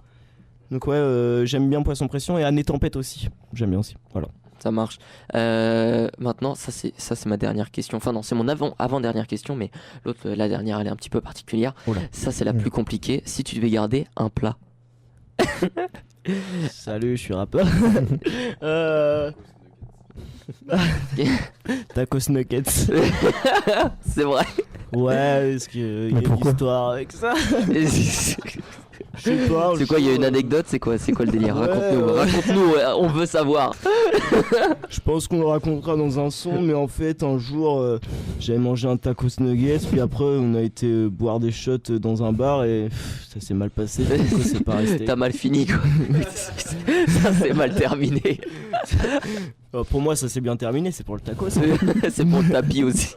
Donc, ouais, j'aime bien Poisson Pression et Année Tempête aussi. J'aime bien aussi. Voilà. Ça marche. Maintenant, ça c'est ma dernière question. Enfin non, c'est mon avant-dernière question, mais l'autre, la dernière, elle est un petit peu particulière. Oh là. Ça c'est la plus compliquée. Si tu devais garder un plat, Salut, je suis rappeur. Tacos Nuggets. C'est vrai. Ouais, est-ce qu'il y a une pourquoi histoire avec ça? C'est Je sais pas. quoi, il y a une anecdote? C'est quoi le délire? Ouais, Raconte-nous, on veut savoir. Je pense qu'on le racontera dans un son, mais en fait, un jour, j'avais mangé un tacos nuggets, puis après, on a été boire des shots dans un bar et ça s'est mal passé. Du coup, c'est pas resté. T'as mal fini quoi. Ça s'est mal terminé. Pour moi, ça s'est bien terminé, c'est pour le tacos. C'est pour le tapis aussi.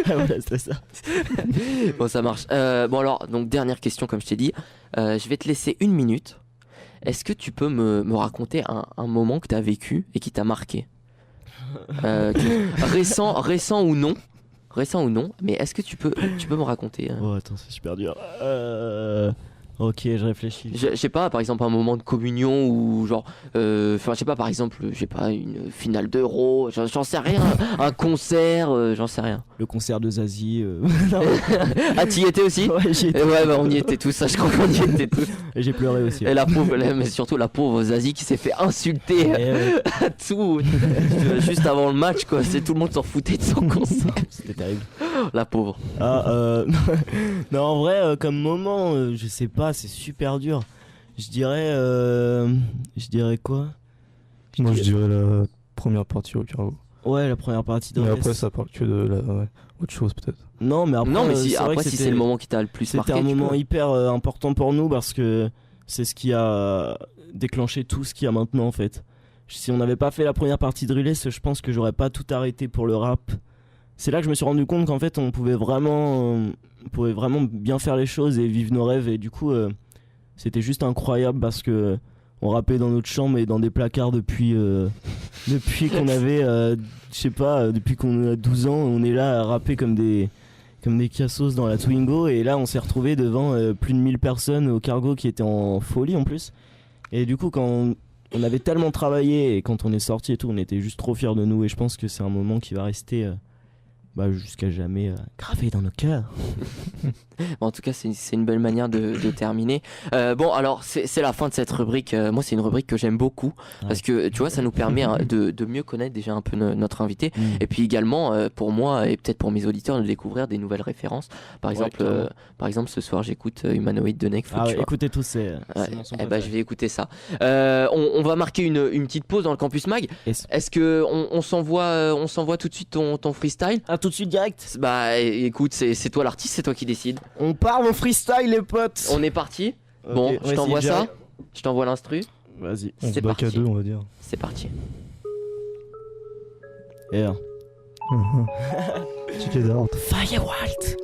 Voilà, c'est ça. Bon, ça marche. Bon alors, donc dernière question comme je t'ai dit. Je vais te laisser 1 minute. Est-ce que tu peux me raconter un moment que tu as vécu et qui t'a marqué, récent ou non, mais est-ce que tu peux me raconter Oh attends, c'est super dur. Ok, je réfléchis. Je sais pas, par exemple un moment de communion ou genre, enfin je sais pas, par exemple, une finale d'Euro, j'en sais rien, un concert, j'en sais rien. Le concert de Zazie. Ah, t'y étais aussi? Ouais, j'y étais. Ouais, bah on y était tous, ça je crois qu'on y était tous. Et j'ai pleuré aussi. Et la pauvre, mais surtout la pauvre Zazie qui s'est fait insulter à tout juste avant le match quoi. C'est tout le monde s'en foutait de son concert. C'était terrible. La pauvre. Non, en vrai, comme moment, je sais pas, c'est super dur. Je dirais quoi? Moi je dirais la première partie au cargo. Ouais, la première partie de Mais Rest. après ça parle que de la autre chose peut-être. Non, mais après, Non, mais c'est vrai que si c'était- c'est le moment qui t'a le plus marqué. C'était un tu moment peux. hyper important pour nous parce que c'est ce qui a déclenché tout ce qu'il y a maintenant en fait. Si on n'avait pas fait la première partie de Relais, je pense que j'aurais pas tout arrêté pour le rap. C'est là que je me suis rendu compte qu'en fait on pouvait vraiment bien faire les choses et vivre nos rêves et du coup c'était juste incroyable parce que on rappait dans notre chambre et dans des placards depuis qu'on avait je sais pas, depuis qu'on a 12 ans, on est là à rapper comme des cassos dans la Twingo et là on s'est retrouvé devant plus de 1000 personnes au cargo qui étaient en folie en plus. Et du coup quand on avait tellement travaillé et quand on est sorti et tout, on était juste trop fiers de nous et je pense que c'est un moment qui va rester jusqu'à jamais gravé dans nos cœurs. En tout cas, c'est une belle manière de terminer. Bon, alors, c'est la fin de cette rubrique. Moi, c'est une rubrique que j'aime beaucoup parce que, tu vois, ça nous permet de mieux connaître déjà un peu notre invité. Et puis également, pour moi et peut-être pour mes auditeurs, de découvrir des nouvelles références. Par exemple, ce soir, j'écoute Humanoid de Nekfeu. Écoutez tous, c'est mon son préféré. Je vais écouter ça. On va marquer une petite pause dans le Campus Mag. Est-ce que on s'envoie tout de suite ton freestyle? Ah, tout de suite direct. Bah écoute, c'est toi l'artiste, c'est toi qui décides. On part mon freestyle les potes. On est parti. Bon, je t'envoie ça. Je t'envoie l'instru. Vas-y. On se back à deux on va dire. C'est parti. Yeah. Check it out. Firewalt.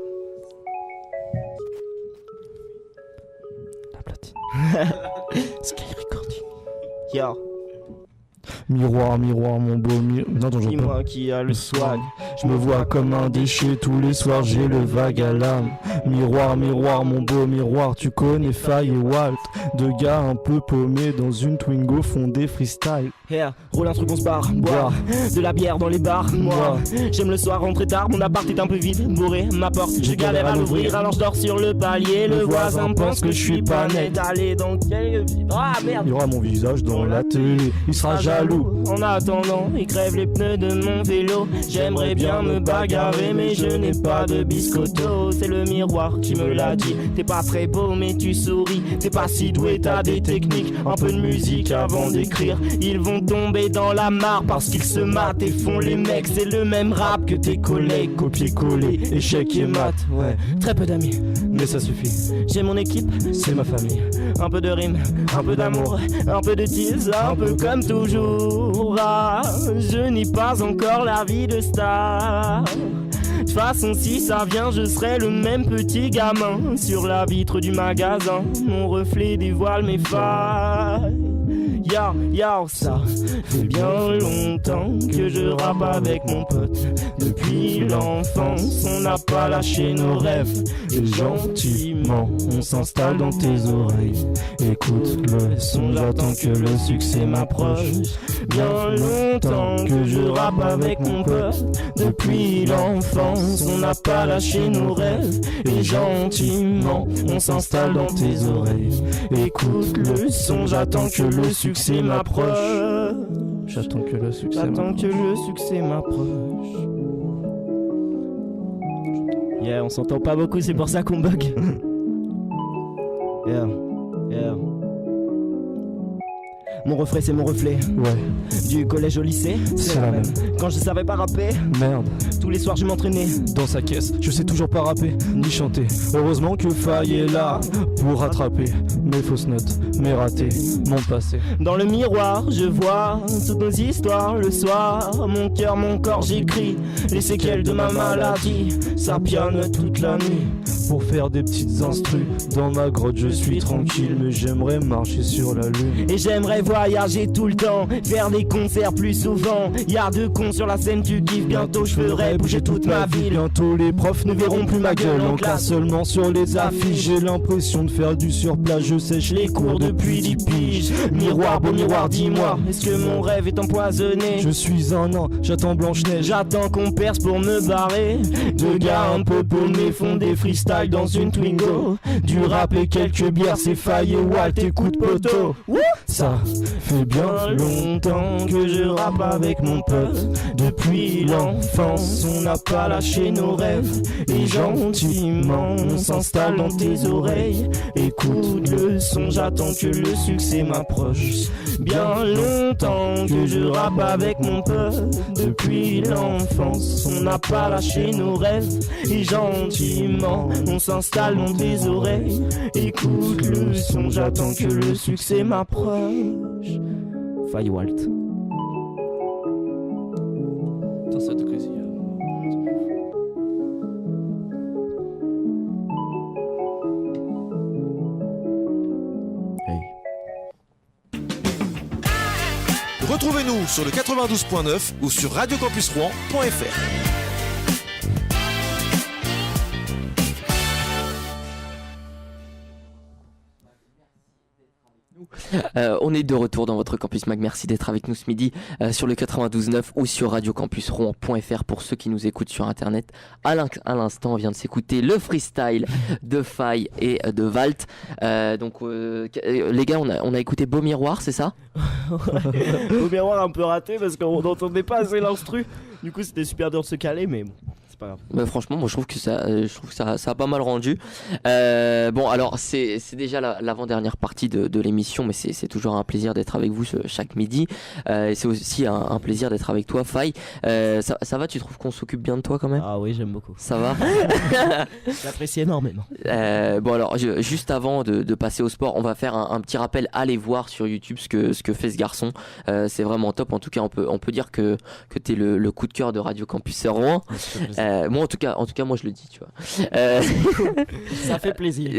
La platine. Sky Recording. Yeah. Miroir, miroir, mon beau miroir. Non, attends, j'entends pas. Dis-moi qui a le swag. Je me vois comme un déchet tous les soirs, j'ai le vague à l'âme. Miroir, miroir, mon beau miroir, tu connais Faye et Walt. Deux gars un peu paumés dans une Twingo font des freestyle. Yeah, roule un truc, on se barre, boire de la bière dans les bars. Moi, j'aime le soir rentrer tard, mon appart est un peu vide, bourré, ma porte, je galère à l'ouvrir, alors je dors sur le palier. Le voisin pense que je suis pas net. Allez dans quel... Ah merde. Il y aura mon visage dans la télé, il sera jaloux. En attendant, il crève les pneus de mon vélo. J'aimerais bien me bagarrer, mais je n'ai pas de biscotto. C'est le miroir qui me l'a dit. T'es pas très beau, mais tu souris. T'es pas si doué, t'as des techniques. Un peu de musique avant d'écrire. Ils vont tomber dans la mare parce qu'ils se matent et font les mecs. C'est le même rap que tes collègues. Copier-coller, échec et mat. Ouais, très peu d'amis, mais ça suffit. j'ai mon équipe, C'est ma famille. un peu de rime, un peu d'amour, un peu de tease, un peu comme toujours. Ah, je n'ai pas encore la vie de star. De toute façon, si ça vient, je serai le même petit gamin. Sur la vitre du magasin, mon reflet dévoile mes failles. Ça fait bien longtemps que je rappe avec mon pote. Depuis l'enfance, on n'a pas lâché nos rêves. Et gentiment, on s'installe dans tes oreilles. Écoute le son, j'attends que le succès m'approche. Bien longtemps que je rappe avec mon pote. Depuis l'enfance, on n'a pas lâché nos rêves. Et gentiment, on s'installe dans tes oreilles. Écoute le son, j'attends que le succès m'approche. J'attends que le succès m'approche. Yeah, on s'entend pas beaucoup, c'est pour ça qu'on bug. Yeah. Mon reflet, c'est mon reflet. Ouais. Du collège au lycée, C'est la même. Quand je savais pas rapper, Merde. tous les soirs je m'entraînais. Dans sa caisse, je sais toujours pas rapper ni chanter. Heureusement que Faye est là pour rattraper mes fausses notes, mes ratés, mon passé. Dans le miroir, je vois toutes nos histoires. Le soir, mon cœur, mon corps, j'écris les séquelles de ma maladie. Ça pionne toute la nuit. Pour faire des petites instrus, dans ma grotte je suis tranquille. Mais j'aimerais marcher sur la lune. Et j'aimerais voyager tout le temps, faire des concerts plus souvent. Y'a de cons sur la scène, tu kiffes. Bientôt je ferai bouger toute ma ville. Bientôt les profs ne verront plus ma gueule en classe, seulement sur les affiches. J'ai l'impression de faire du surplace, je sèche les cours depuis 10 piges. Miroir, beau miroir, dis-moi, est-ce que mon rêve est empoisonné? Je suis un an, j'attends Blanche-Neige. J'attends qu'on perce pour me barrer. Deux gars un peu paumés font des freestyles dans une Twingo. Du rap et quelques bières, c'est Faye et Walt, écoute poteau. Ça fait bien Longtemps que je rappe avec mon pote. Depuis l'enfance, on n'a pas lâché nos rêves. Et gentiment, on s'installe dans tes oreilles. Écoute le son, j'attends que le succès m'approche. Bien longtemps que je rappe avec mon pote. Depuis l'enfance, on n'a pas lâché nos rêves. Et gentiment, on s'installe dans tes oreilles. Écoute le son, j'attends que le succès m'approche. Faye Walt. Retrouvez-nous sur le 92.9 ou sur radiocampusrouen.fr. On est de retour dans votre Campus Mag. Merci d'être avec nous ce midi sur le 92.9 ou sur radiocampusrouen.fr pour ceux qui nous écoutent sur internet. À l'instant, on vient de s'écouter le freestyle de Faye et de Walt. Les gars, on a écouté Beau Miroir, c'est ça? Au miroir un peu raté parce qu'on n'entendait pas assez l'instru. Du coup, c'était super dur de se caler, mais bon. Pas grave. Bah, franchement, moi je trouve que ça a pas mal rendu. Bon, alors c'est déjà l'avant-dernière partie de l'émission, mais c'est toujours un plaisir d'être avec vous chaque midi. Et c'est aussi un plaisir d'être avec toi, Faye. Ça va, tu trouves qu'on s'occupe bien de toi quand même? Ah oui, j'aime beaucoup. Ça va? J'apprécie énormément. Bon, alors juste avant de passer au sport, on va faire un petit rappel. Allez voir sur YouTube ce que fait ce garçon. C'est vraiment top. En tout cas, on peut dire que t'es le coup de cœur de Radio Campus Rouen. Moi en tout cas moi je le dis, tu vois. Ça fait plaisir.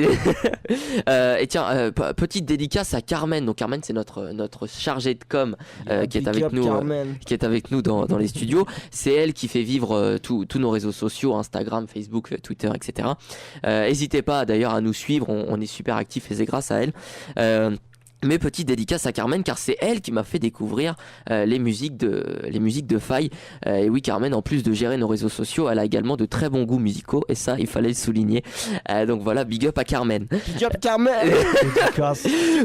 Et tiens, petite dédicace à Carmen. Donc Carmen, c'est notre chargée de com qui est avec nous dans les studios. C'est elle qui fait vivre tous nos réseaux sociaux, Instagram, Facebook, Twitter, etc. N'hésitez pas d'ailleurs à nous suivre, on est super actifs et c'est grâce à elle. Mais petite dédicace à Carmen, car c'est elle qui m'a fait découvrir les musiques de Faye. Et oui, Carmen, en plus de gérer nos réseaux sociaux, elle a également de très bons goûts musicaux, et ça, il fallait le souligner. Donc voilà, big up à Carmen. Big up Carmen.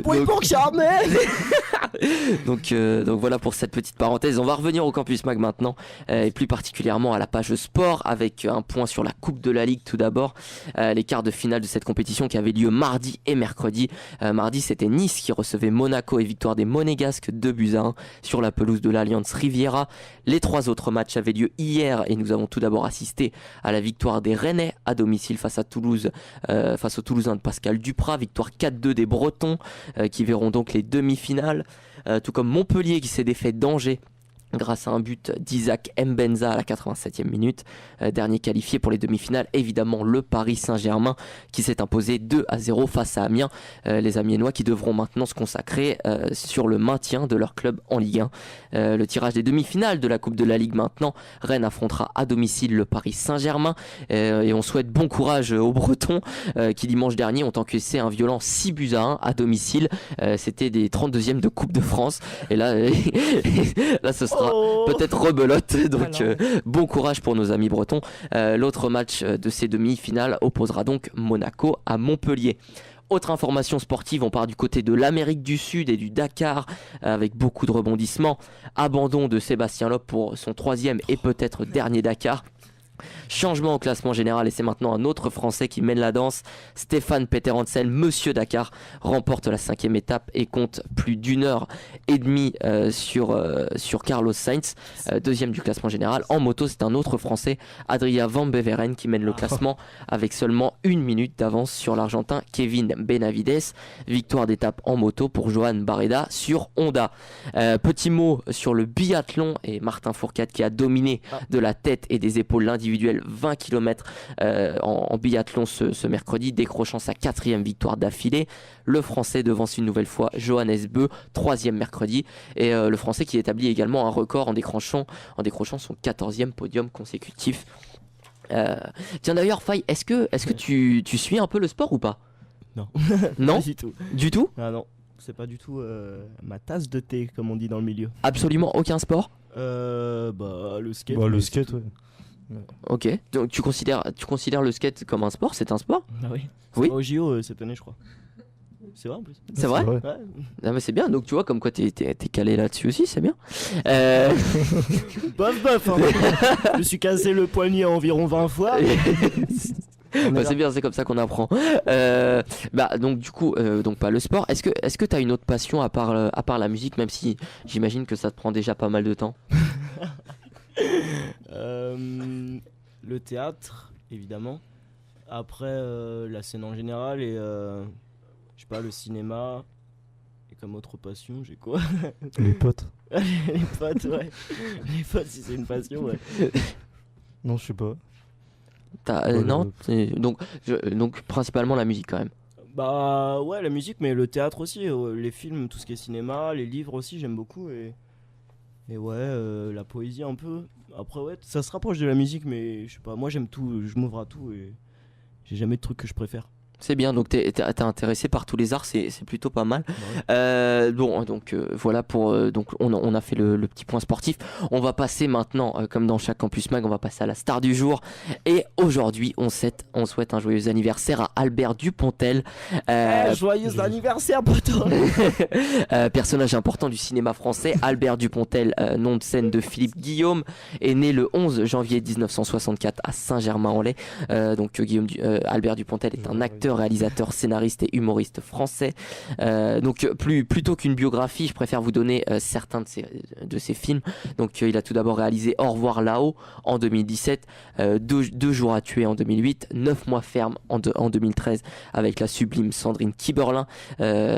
Oui, pour Carmen. Donc voilà pour cette petite parenthèse. On va revenir au Campus Mag maintenant, et plus particulièrement à la page sport, avec un point sur la Coupe de la Ligue tout d'abord. Les quarts de finale de cette compétition qui avait lieu mardi et mercredi. Mardi, c'était Nice qui recevait Monaco et victoire des Monégasques 2-1 sur la pelouse de l'Alliance Riviera. Les trois autres matchs avaient lieu hier et nous avons tout d'abord assisté à la victoire des Rennais à domicile face à Toulouse, face aux Toulousains de Pascal Duprat. Victoire 4-2 des Bretons qui verront donc les demi-finales, tout comme Montpellier qui s'est défait d'Angers grâce à un but d'Isaac Mbenza à la 87e minute. Dernier qualifié pour les demi-finales, évidemment le Paris Saint-Germain qui s'est imposé 2-0 face à Amiens. Les Amiénois qui devront maintenant se consacrer sur le maintien de leur club en Ligue 1. Le tirage des demi-finales de la Coupe de la Ligue maintenant. Rennes affrontera à domicile le Paris Saint-Germain et on souhaite bon courage aux Bretons qui dimanche dernier ont encaissé un violent 6-1 à domicile. C'était des 32e de Coupe de France et là, là ce sera peut-être rebelote, donc bon courage pour nos amis bretons. L'autre match de ces demi-finales opposera donc Monaco à Montpellier. Autre information sportive, on part du côté de l'Amérique du Sud et du Dakar avec beaucoup de rebondissements. Abandon de Sébastien Loeb pour son 3e et peut-être dernier Dakar. Changement au classement général et c'est maintenant un autre Français qui mène la danse. Stéphane Peter Hansen, Monsieur Dakar, remporte la 5e étape et compte plus d'1h30 sur Carlos Sainz, 2e du classement général. En moto, c'est un autre Français, Adrien Van Beveren, qui mène le classement avec seulement 1 minute d'avance sur l'Argentin Kevin Benavides. Victoire d'étape en moto pour Johan Barreda sur Honda. Petit mot sur le biathlon et Martin Fourcade qui a dominé de la tête et des épaules l'individuel 20 km en biathlon ce mercredi, décrochant sa 4e victoire d'affilée. Le Français devance une nouvelle fois Johannes Beu, 3e mercredi, et le Français qui établit également un record en décrochant son 14e podium consécutif. Tiens d'ailleurs Faye, est-ce que tu suis un peu le sport ou pas? Non. Non Pas du tout. Du tout? Ah non, c'est pas du tout ma tasse de thé comme on dit dans le milieu. Absolument aucun sport? Le skate. Bah, le skate, ouais. Ok, donc tu considères le skate comme un sport? C'est un sport? Ah oui. Oui. Au JO cette année je crois. C'est vrai en plus. C'est vrai? Ouais. Ah mais c'est bien, donc tu vois comme quoi t'es calé là-dessus aussi, c'est bien. Bof hein. Je me suis cassé le poignet environ 20 fois. Bah, c'est bien, c'est comme ça qu'on apprend. Donc du coup, donc pas le sport. Est-ce que t'as une autre passion à part la musique, même si j'imagine que ça te prend déjà pas mal de temps? Le théâtre, évidemment. Après, la scène en général et je sais pas, le cinéma. Et comme autre passion, j'ai quoi? Les potes. Les potes, ouais. Les potes, si c'est une passion, ouais. Non, je sais pas. Non, donc principalement la musique quand même. Bah ouais, la musique, mais le théâtre aussi, les films, tout ce qui est cinéma, les livres aussi, j'aime beaucoup et ouais, la poésie un peu. Après ouais, ça se rapproche de la musique, mais je sais pas, moi j'aime tout, je m'ouvre à tout et j'ai jamais de truc que je préfère. C'est bien, donc t'es intéressé par tous les arts, c'est plutôt pas mal. Ouais. Voilà pour donc on a fait le petit point sportif. On va passer maintenant, comme dans chaque Campus Mag, on va passer à la star du jour. Et aujourd'hui, on souhaite un joyeux anniversaire à Albert Dupontel. Joyeux anniversaire, poteau. Personnage important du cinéma français, Albert Dupontel, nom de scène de Philippe Guillaume, est né le 11 janvier 1964 à Saint-Germain-en-Laye. Albert Dupontel est un acteur, réalisateur, scénariste et humoriste français. Donc plutôt qu'une biographie, je préfère vous donner certains de ses films. Donc il a tout d'abord réalisé Au revoir là-haut en 2017, Deux jours à tuer en 2008, 9 mois ferme en 2013 avec la sublime Sandrine Kiberlin.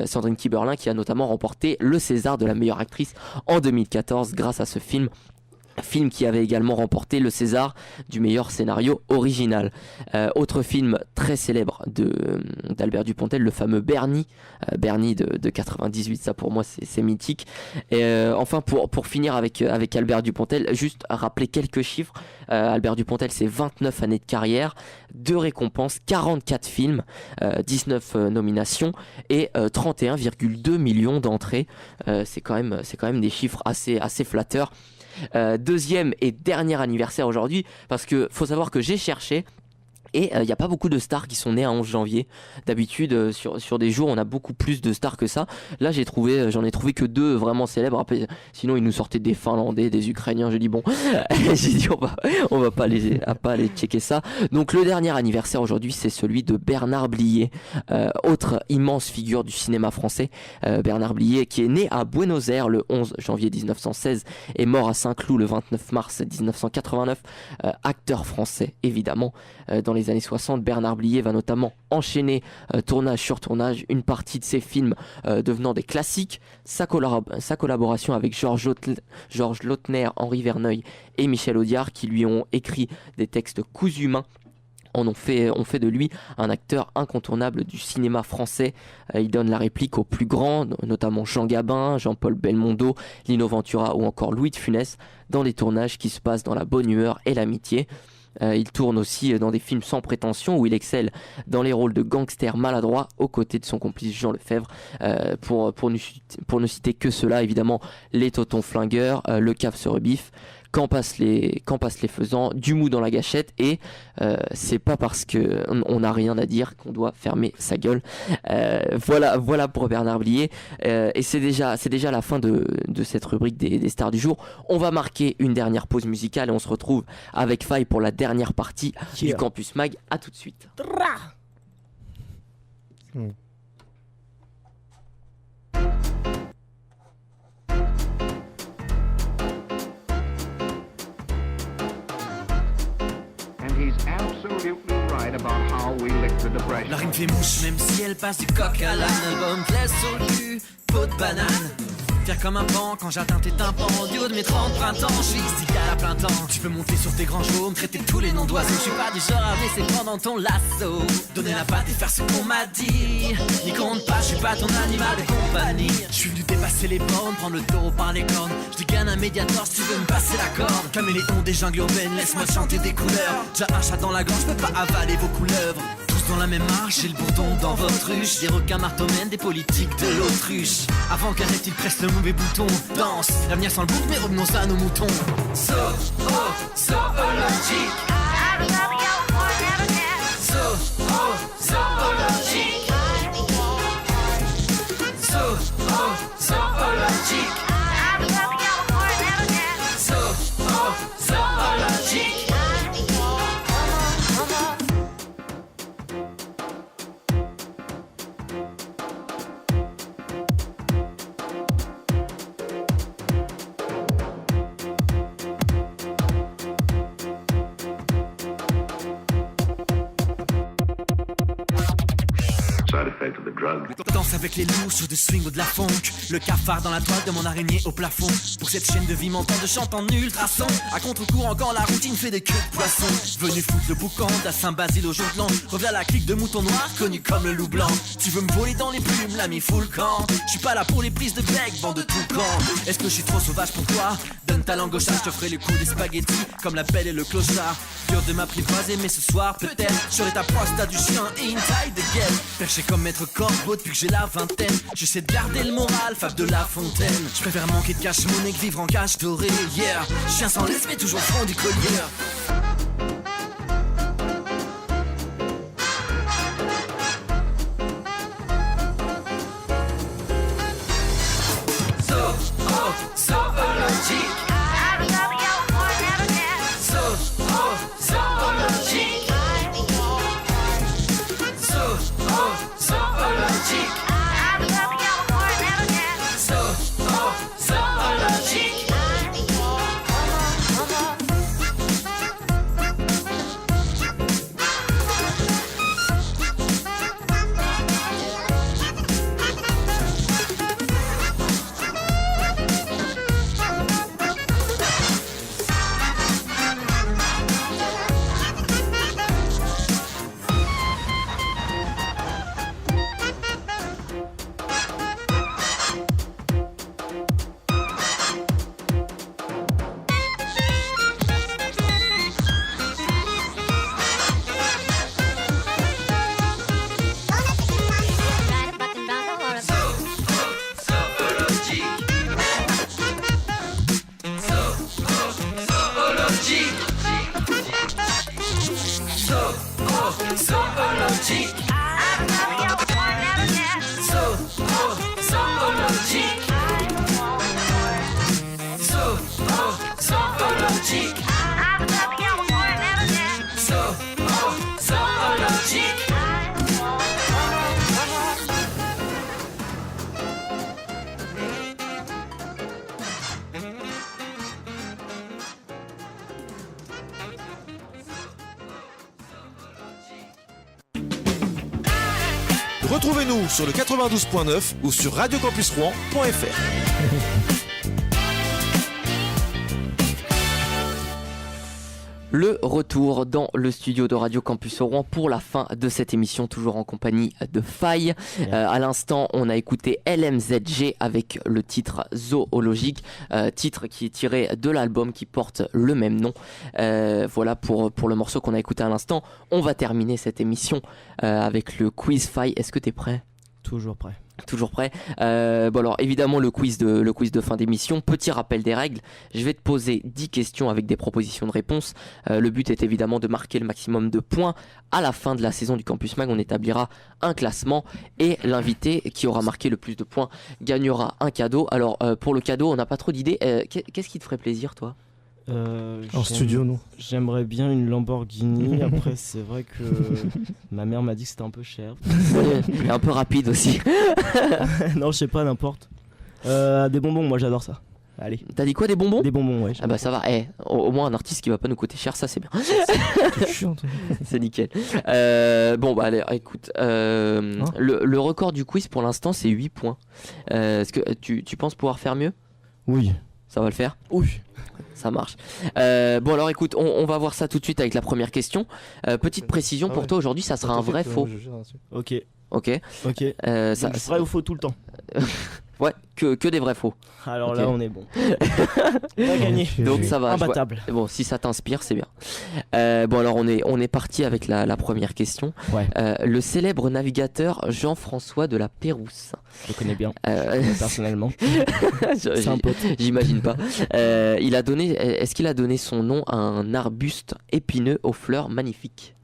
Sandrine Kiberlin qui a notamment remporté le César de la meilleure actrice en 2014 grâce à ce film qui avait également remporté le César du meilleur scénario original. Autre film très célèbre d'Albert Dupontel, le fameux Bernie de 98, ça pour moi c'est mythique. Et enfin pour finir avec Albert Dupontel, juste rappeler quelques chiffres. Albert Dupontel, c'est 29 années de carrière, 2 récompenses, 44 films, 19 nominations et 31,2 millions d'entrées. C'est quand même des chiffres assez flatteurs. Deuxième et dernier anniversaire aujourd'hui, parce que faut savoir que j'ai cherché et il n'y a pas beaucoup de stars qui sont nées à 11 janvier. D'habitude sur des jours on a beaucoup plus de stars que ça. Là j'en ai trouvé que 2 vraiment célèbres. Après, sinon ils nous sortaient des Finlandais, des Ukrainiens. J'ai dit bon, j'ai dit on va pas aller checker ça. Donc le dernier anniversaire aujourd'hui c'est celui de Bernard Blier, autre immense figure du cinéma français. Bernard Blier qui est né à Buenos Aires le 11 janvier 1916 et mort à Saint-Cloud le 29 mars 1989. Acteur français évidemment dans les les années 60. Bernard Blier va notamment enchaîner tournage sur tournage, une partie de ses films devenant des classiques. Sa collaboration avec Georges Lautner, Henri Verneuil et Michel Audiard, qui lui ont écrit des textes cousus main, ont fait de lui un acteur incontournable du cinéma français. Il donne la réplique aux plus grands, notamment Jean Gabin, Jean-Paul Belmondo, Lino Ventura ou encore Louis de Funès, dans des tournages qui se passent dans la bonne humeur et l'amitié. Il tourne aussi dans des films sans prétention où il excelle dans les rôles de gangster maladroit aux côtés de son complice Jean Lefebvre. Pour ne citer que cela, évidemment, Les Totons Flingueurs, Le Cave se rebiffe, Quand passent les faisans, Du mou dans la gâchette, et c'est pas parce qu'on n'a rien à dire qu'on doit fermer sa gueule. Voilà pour Bernard Blier. Et c'est déjà la fin de cette rubrique des stars du jour. On va marquer une dernière pause musicale et on se retrouve avec Faye pour la dernière partie du Campus Mag. À tout de suite. La rime fait mouche même si elle passe du coq à l'âne. Album laisse au cul, peau de banane. Fier comme un pan quand j'atteins tes tympans. Du haut de mes 30 printemps, je suis istigal à plein temps. Tu peux monter sur tes grands chevaux, me traiter tous les noms d'oiseaux. Je suis pas du genre à laisser pendant ton lasso. Donner la patte et faire ce qu'on m'a dit. N'y compte pas, je suis pas ton animal de compagnie. Je suis venu dépasser les bornes, prendre le taureau par les cornes. Je dégaine un médiator si tu veux me passer la corde. Caméléon des jungles urbaines, laisse-moi chanter des couleurs. J'ai un chat dans la gorge, je peux pas avaler vos couleuvres. Dans la même marche, j'ai le bourdon dans votre ruche. Des requins martomènes, des politiques de l'autruche. Avant qu'Arrête il presse le mauvais bouton. Danse, l'avenir sans le bouc, mais revenons à nos moutons. Zoologique. Zoologique. Zoologique. Danse avec les loups sur du swing ou de la funk. Le cafard dans la toile de mon araignée au plafond. Pour cette chaîne de vie m'entend de chante en ultrason. À contre-courant quand la routine fait des queues de poisson. Venu foutre le boucan à Saint-Basile au jour de l'an. Reviens la clique de moutons noirs connu comme le loup blanc. Tu veux me voler dans les plumes, l'ami full camp. Je suis pas là pour les prises de bec, bande de tout camp. Est-ce que je suis trop sauvage pour toi? Donne ta langue au chat, je te ferai le coup des spaghettis comme la belle et le clochard. Dur de m'apprivoiser mais ce soir peut-être j'aurai ta proie, t'as du chien et une taille de guêpe. Perché comme maître corbeau depuis que j'ai la vingtaine. J'essaie de garder le moral, Fab de La Fontaine. Je préfère manquer de cache-monnaie que vivre en cage dorée. Yeah, chien sans laisse mais toujours front du collier. Zoologique. Retrouvez-nous sur le 92.9 ou sur radiocampusrouen.fr. Le retour dans le studio de Radio Campus Rouen pour la fin de cette émission, toujours en compagnie de Faye. À l'instant, on a écouté LMZG avec le titre Zoologique, titre qui est tiré de l'album qui porte le même nom. Voilà pour le morceau qu'on a écouté à l'instant. On va terminer cette émission avec le quiz. Faye, est-ce que tu es prêt ? Toujours prêt. Toujours prêt. Bon alors évidemment le quiz de fin d'émission. Petit rappel des règles. Je vais te poser 10 questions avec des propositions de réponses. Le but est évidemment de marquer le maximum de points. À la fin de la saison du Campus Mag, on établira un classement et l'invité qui aura marqué le plus de points gagnera un cadeau. Alors pour le cadeau, on n'a pas trop d'idées. Qu'est-ce qui te ferait plaisir, toi ? En studio, non. J'aimerais bien une Lamborghini. Après, c'est vrai que ma mère m'a dit que c'était un peu cher. Et un peu rapide aussi. Non, je sais pas, n'importe. Des bonbons, moi j'adore ça. Allez. T'as dit quoi, des bonbons ? Des bonbons, ouais. Ah bah ça va. Au moins un artiste qui va pas nous coûter cher, ça c'est bien. C'est chiant, toi. C'est nickel. Bon bah allez, écoute. Le record du quiz pour l'instant c'est 8 points. Est-ce que tu penses pouvoir faire mieux ? Oui. Ça va le faire ? Oui. Ça marche. Bon alors écoute, on va voir ça tout de suite avec la première question. Petite précision pour toi aujourd'hui, ça sera un vrai faux. Ok. Ok. Ça, Donc, vrai ou faux tout le temps. Ouais, que des vrais faux. Alors Ok. là, on est bon. On a gagné. Donc ça va. Imbattable. Bon, si ça t'inspire, c'est bien. Bon alors on est parti avec la première question. Ouais. Le célèbre navigateur Jean-François de la Pérouse. Je le connais bien. Personnellement. C'est un pote. J'imagine pas. Est-ce qu'il a donné son nom à un arbuste épineux aux fleurs magnifiques ?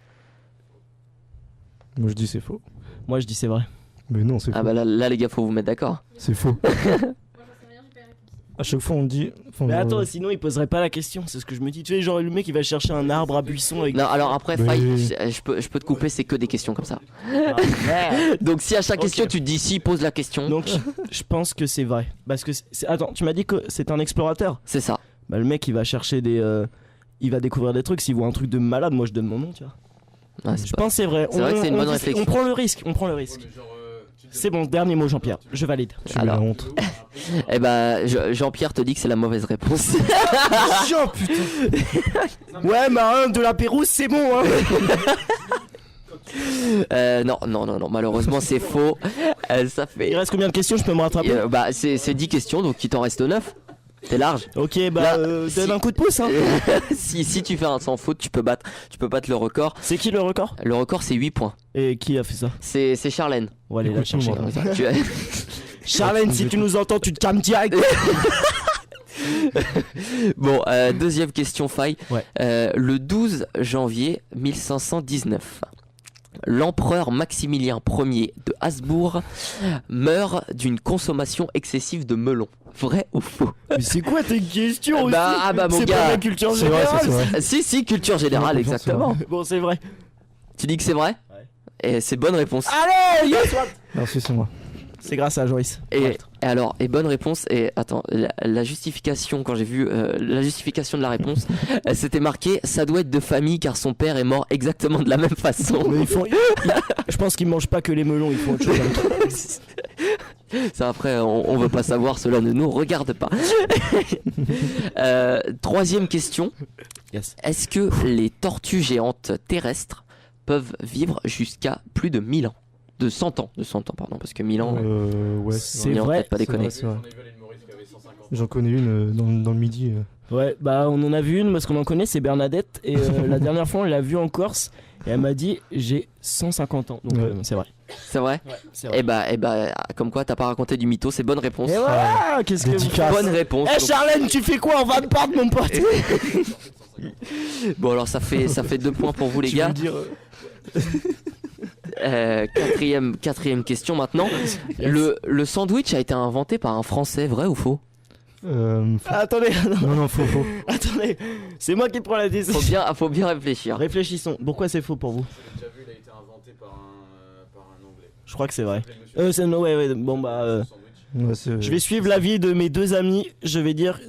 Moi je dis c'est faux. Moi, je dis c'est vrai. Mais non, c'est faux. Ah bah là les gars, faut vous mettre d'accord. C'est faux. À chaque fois on dit. Mais attends, sinon il poserait pas la question, c'est ce que je me dis. Tu sais, genre le mec il va chercher un arbre à buisson avec. Non, alors après, Mais- Faye, je peux te couper, c'est que des questions comme ça. Ah, merde. Donc si à chaque Ok. question tu te dis si, pose la question. Donc je pense que c'est vrai. Parce que attends, tu m'as dit que c'est un explorateur. C'est ça. Bah le mec il va chercher des. Il va découvrir des trucs. S'il voit un truc de malade, moi je donne mon nom, tu vois. Ouais, c'est Je pas- pense que c'est vrai. C'est vrai que c'est une bonne dit- réflexion. On prend le risque. C'est bon, dernier mot Jean-Pierre. Je valide. Tu mets Alors. la honte. Eh bah, Jean-Pierre te dit que c'est la mauvaise réponse. Jean putain. Ouais, marin de la Pérouse, c'est bon hein. Non, malheureusement c'est faux. Ça Il fait. reste combien de questions? Je peux me rattraper? Bah, c'est 10 questions, donc il t'en reste 9. T'es large. Ok, bah Là, donne si- un coup de pouce hein. si tu fais un sans faute, tu peux battre le record. C'est qui le record? Le record c'est 8 points. Et qui a fait ça? C'est Charlène. On va aller la chercher. Écoute-moi. Tu- Charlène, si tu nous entends, tu te calmes direct. Bon, deuxième question, Faye. Ouais. Le 12 janvier 1519, l'empereur Maximilien Ier de Habsbourg meurt d'une consommation excessive de melons. Vrai ou faux? Mais c'est quoi tes questions aussi? Bah mon C'est gars. pas la culture C'est vrai, générale. c'est vrai. Si, culture générale, J'ai confiance, exactement. Bon, c'est vrai. Tu dis que c'est vrai? Ouais. Et c'est bonne réponse. Allez, yes, what? Merci, c'est moi. C'est grâce à Joyce. Et bonne réponse. Et attends, la justification, quand j'ai vu la justification de la réponse, c'était marqué ça doit être de famille car son père est mort exactement de la même façon. Mais je pense qu'ils mangent pas que les melons, ils font autre chose. Ça après, on veut pas savoir, cela ne nous regarde pas. Troisième question. Yes. Est-ce que les tortues géantes terrestres peuvent vivre jusqu'à plus de 1000 ans? De 100 ans, pardon, parce que 1000 ans, Ouais, C'est on vrai, peut pas déconner. c'est vrai. J'en connais une dans le midi. Ouais, bah on en a vu une parce qu'on en connaît, c'est Bernadette. Et la dernière fois, on l'a vue en Corse. Et elle m'a dit j'ai 150 ans. Donc Ouais. c'est vrai. C'est vrai? C'est Et bah, comme quoi, t'as pas raconté du mytho, c'est bonne réponse. Et voilà, qu'est-ce que vous Dédicace. Bonne réponse. Eh Donc- Charlène, tu fais quoi? On va me perdre mon pote. Bon alors ça fait 2 points pour vous les Tu veux gars. me dire, Quatrième question maintenant. Le sandwich a été inventé par un Français, vrai ou faux? Attendez, Non, faux. attendez. C'est moi qui prends la décision. Faut bien réfléchir. Réfléchissons. Pourquoi c'est faux pour vous? J'ai déjà vu, il a été inventé par un anglais. Je crois que c'est vrai. Ouais. Bon bah. Ouais, c'est- Je vais suivre l'avis de mes deux amis. Je vais dire.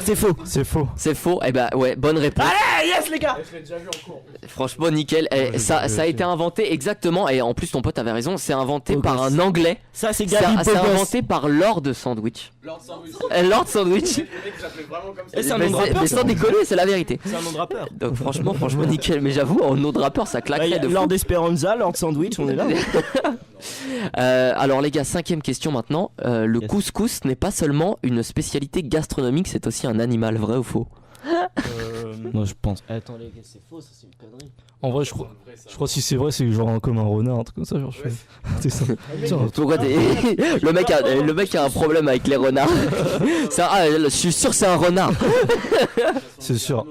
C'est faux. C'est faux. C'est faux. Eh bah ouais, bonne réponse. Allez, yes les gars. Je l'ai déjà vu en cours. Franchement, nickel. Eh, ça a été inventé exactement. Et en plus, ton pote avait raison. C'est inventé par un Anglais. Ça c'est C'est Gabi c'est Pogos. inventé par Lord Sandwich. Lord Sandwich. Lord Sandwich. Le mec s'appelait vraiment comme ça. Et c'est un Mais nom de rappeur, mais ça. sans déconner, c'est la vérité. C'est un nom de rappeur. Donc franchement nickel. Mais j'avoue, en nom de rappeur, ça Bah, y claquerait a de fou. Lord Esperanza, Lord Sandwich, on est là. Alors les gars, 5ème question maintenant. Le Yes. couscous n'est pas seulement une spécialité gastronomique, c'est aussi un animal, vrai ou faux? Moi je pense. Attends les gars, c'est faux, ça c'est une connerie. En vrai, je crois que si c'est vrai, c'est genre comme un renard, un truc comme ça. Genre, je fais. C'est ça. Tiens, Pourquoi le mec a un problème avec les renards. Je suis sûr c'est un renard. c'est sûr.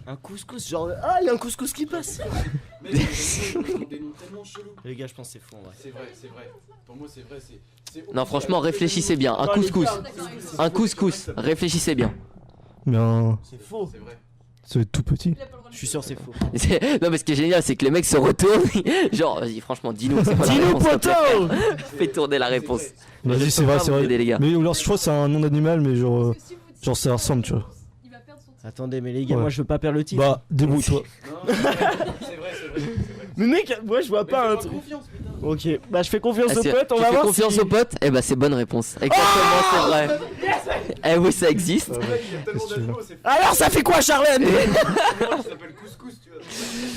Un couscous, genre. Ah, il y a un couscous qui passe. Mais des noms tellement chelous. Les gars, je pense que c'est faux en vrai. C'est vrai. Pour moi, c'est vrai. Non franchement, réfléchissez bien. Un couscous. Réfléchissez bien. Mais C'est faux. C'est vrai. ça va être tout petit. Je suis sûr c'est faux. Non mais ce qui est génial, c'est que les mecs se retournent. Genre, vas-y, franchement, dis-nous. c'est quoi la Dis-nous réponse, s'il te poteau. plaît. Fais tourner la réponse. Vas-y, c'est vrai, c'est Vous vrai. aider, les gars. Mais alors, je crois que c'est un nom d'animal, mais genre ça ressemble, tu vois. Attendez, mais les gars, Ouais. moi je veux pas perdre le titre. Bah, débrouille-toi. Non, c'est vrai. Mais mec, moi je vois pas un truc. Ok, bah je fais confiance au pote, on va voir. Confiance si... au pote. Eh bah c'est bonne réponse. Exactement, c'est vrai. Eh oui, ça existe. Il y a tellement d'animaux, c'est fou. Alors ça fait quoi, Charlène? Il y en a qui s'appelle couscous, tu vois.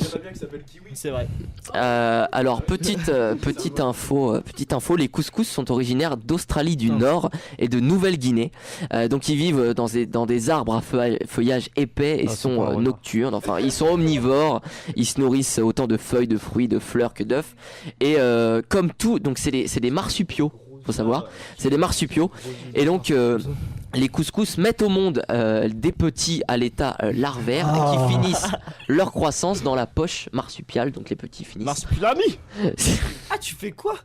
Il y en a bien qui s'appelle kiwi. C'est vrai. Alors petite info, les couscous sont originaires d'Australie du Nord et de Nouvelle-Guinée. Donc ils vivent dans des arbres à feuillage épais et sont pas nocturnes. Enfin, ils sont omnivores. Ils se nourrissent autant de feuilles, de fruits, de fleurs que d'œufs. Et comme tout, donc c'est des marsupiaux. Faut savoir, c'est des marsupiaux. Et donc les couscous mettent au monde des petits à l'état larvaire qui finissent leur croissance dans la poche marsupiale. Donc les petits finissent. Marsupilami. Ah, tu fais quoi?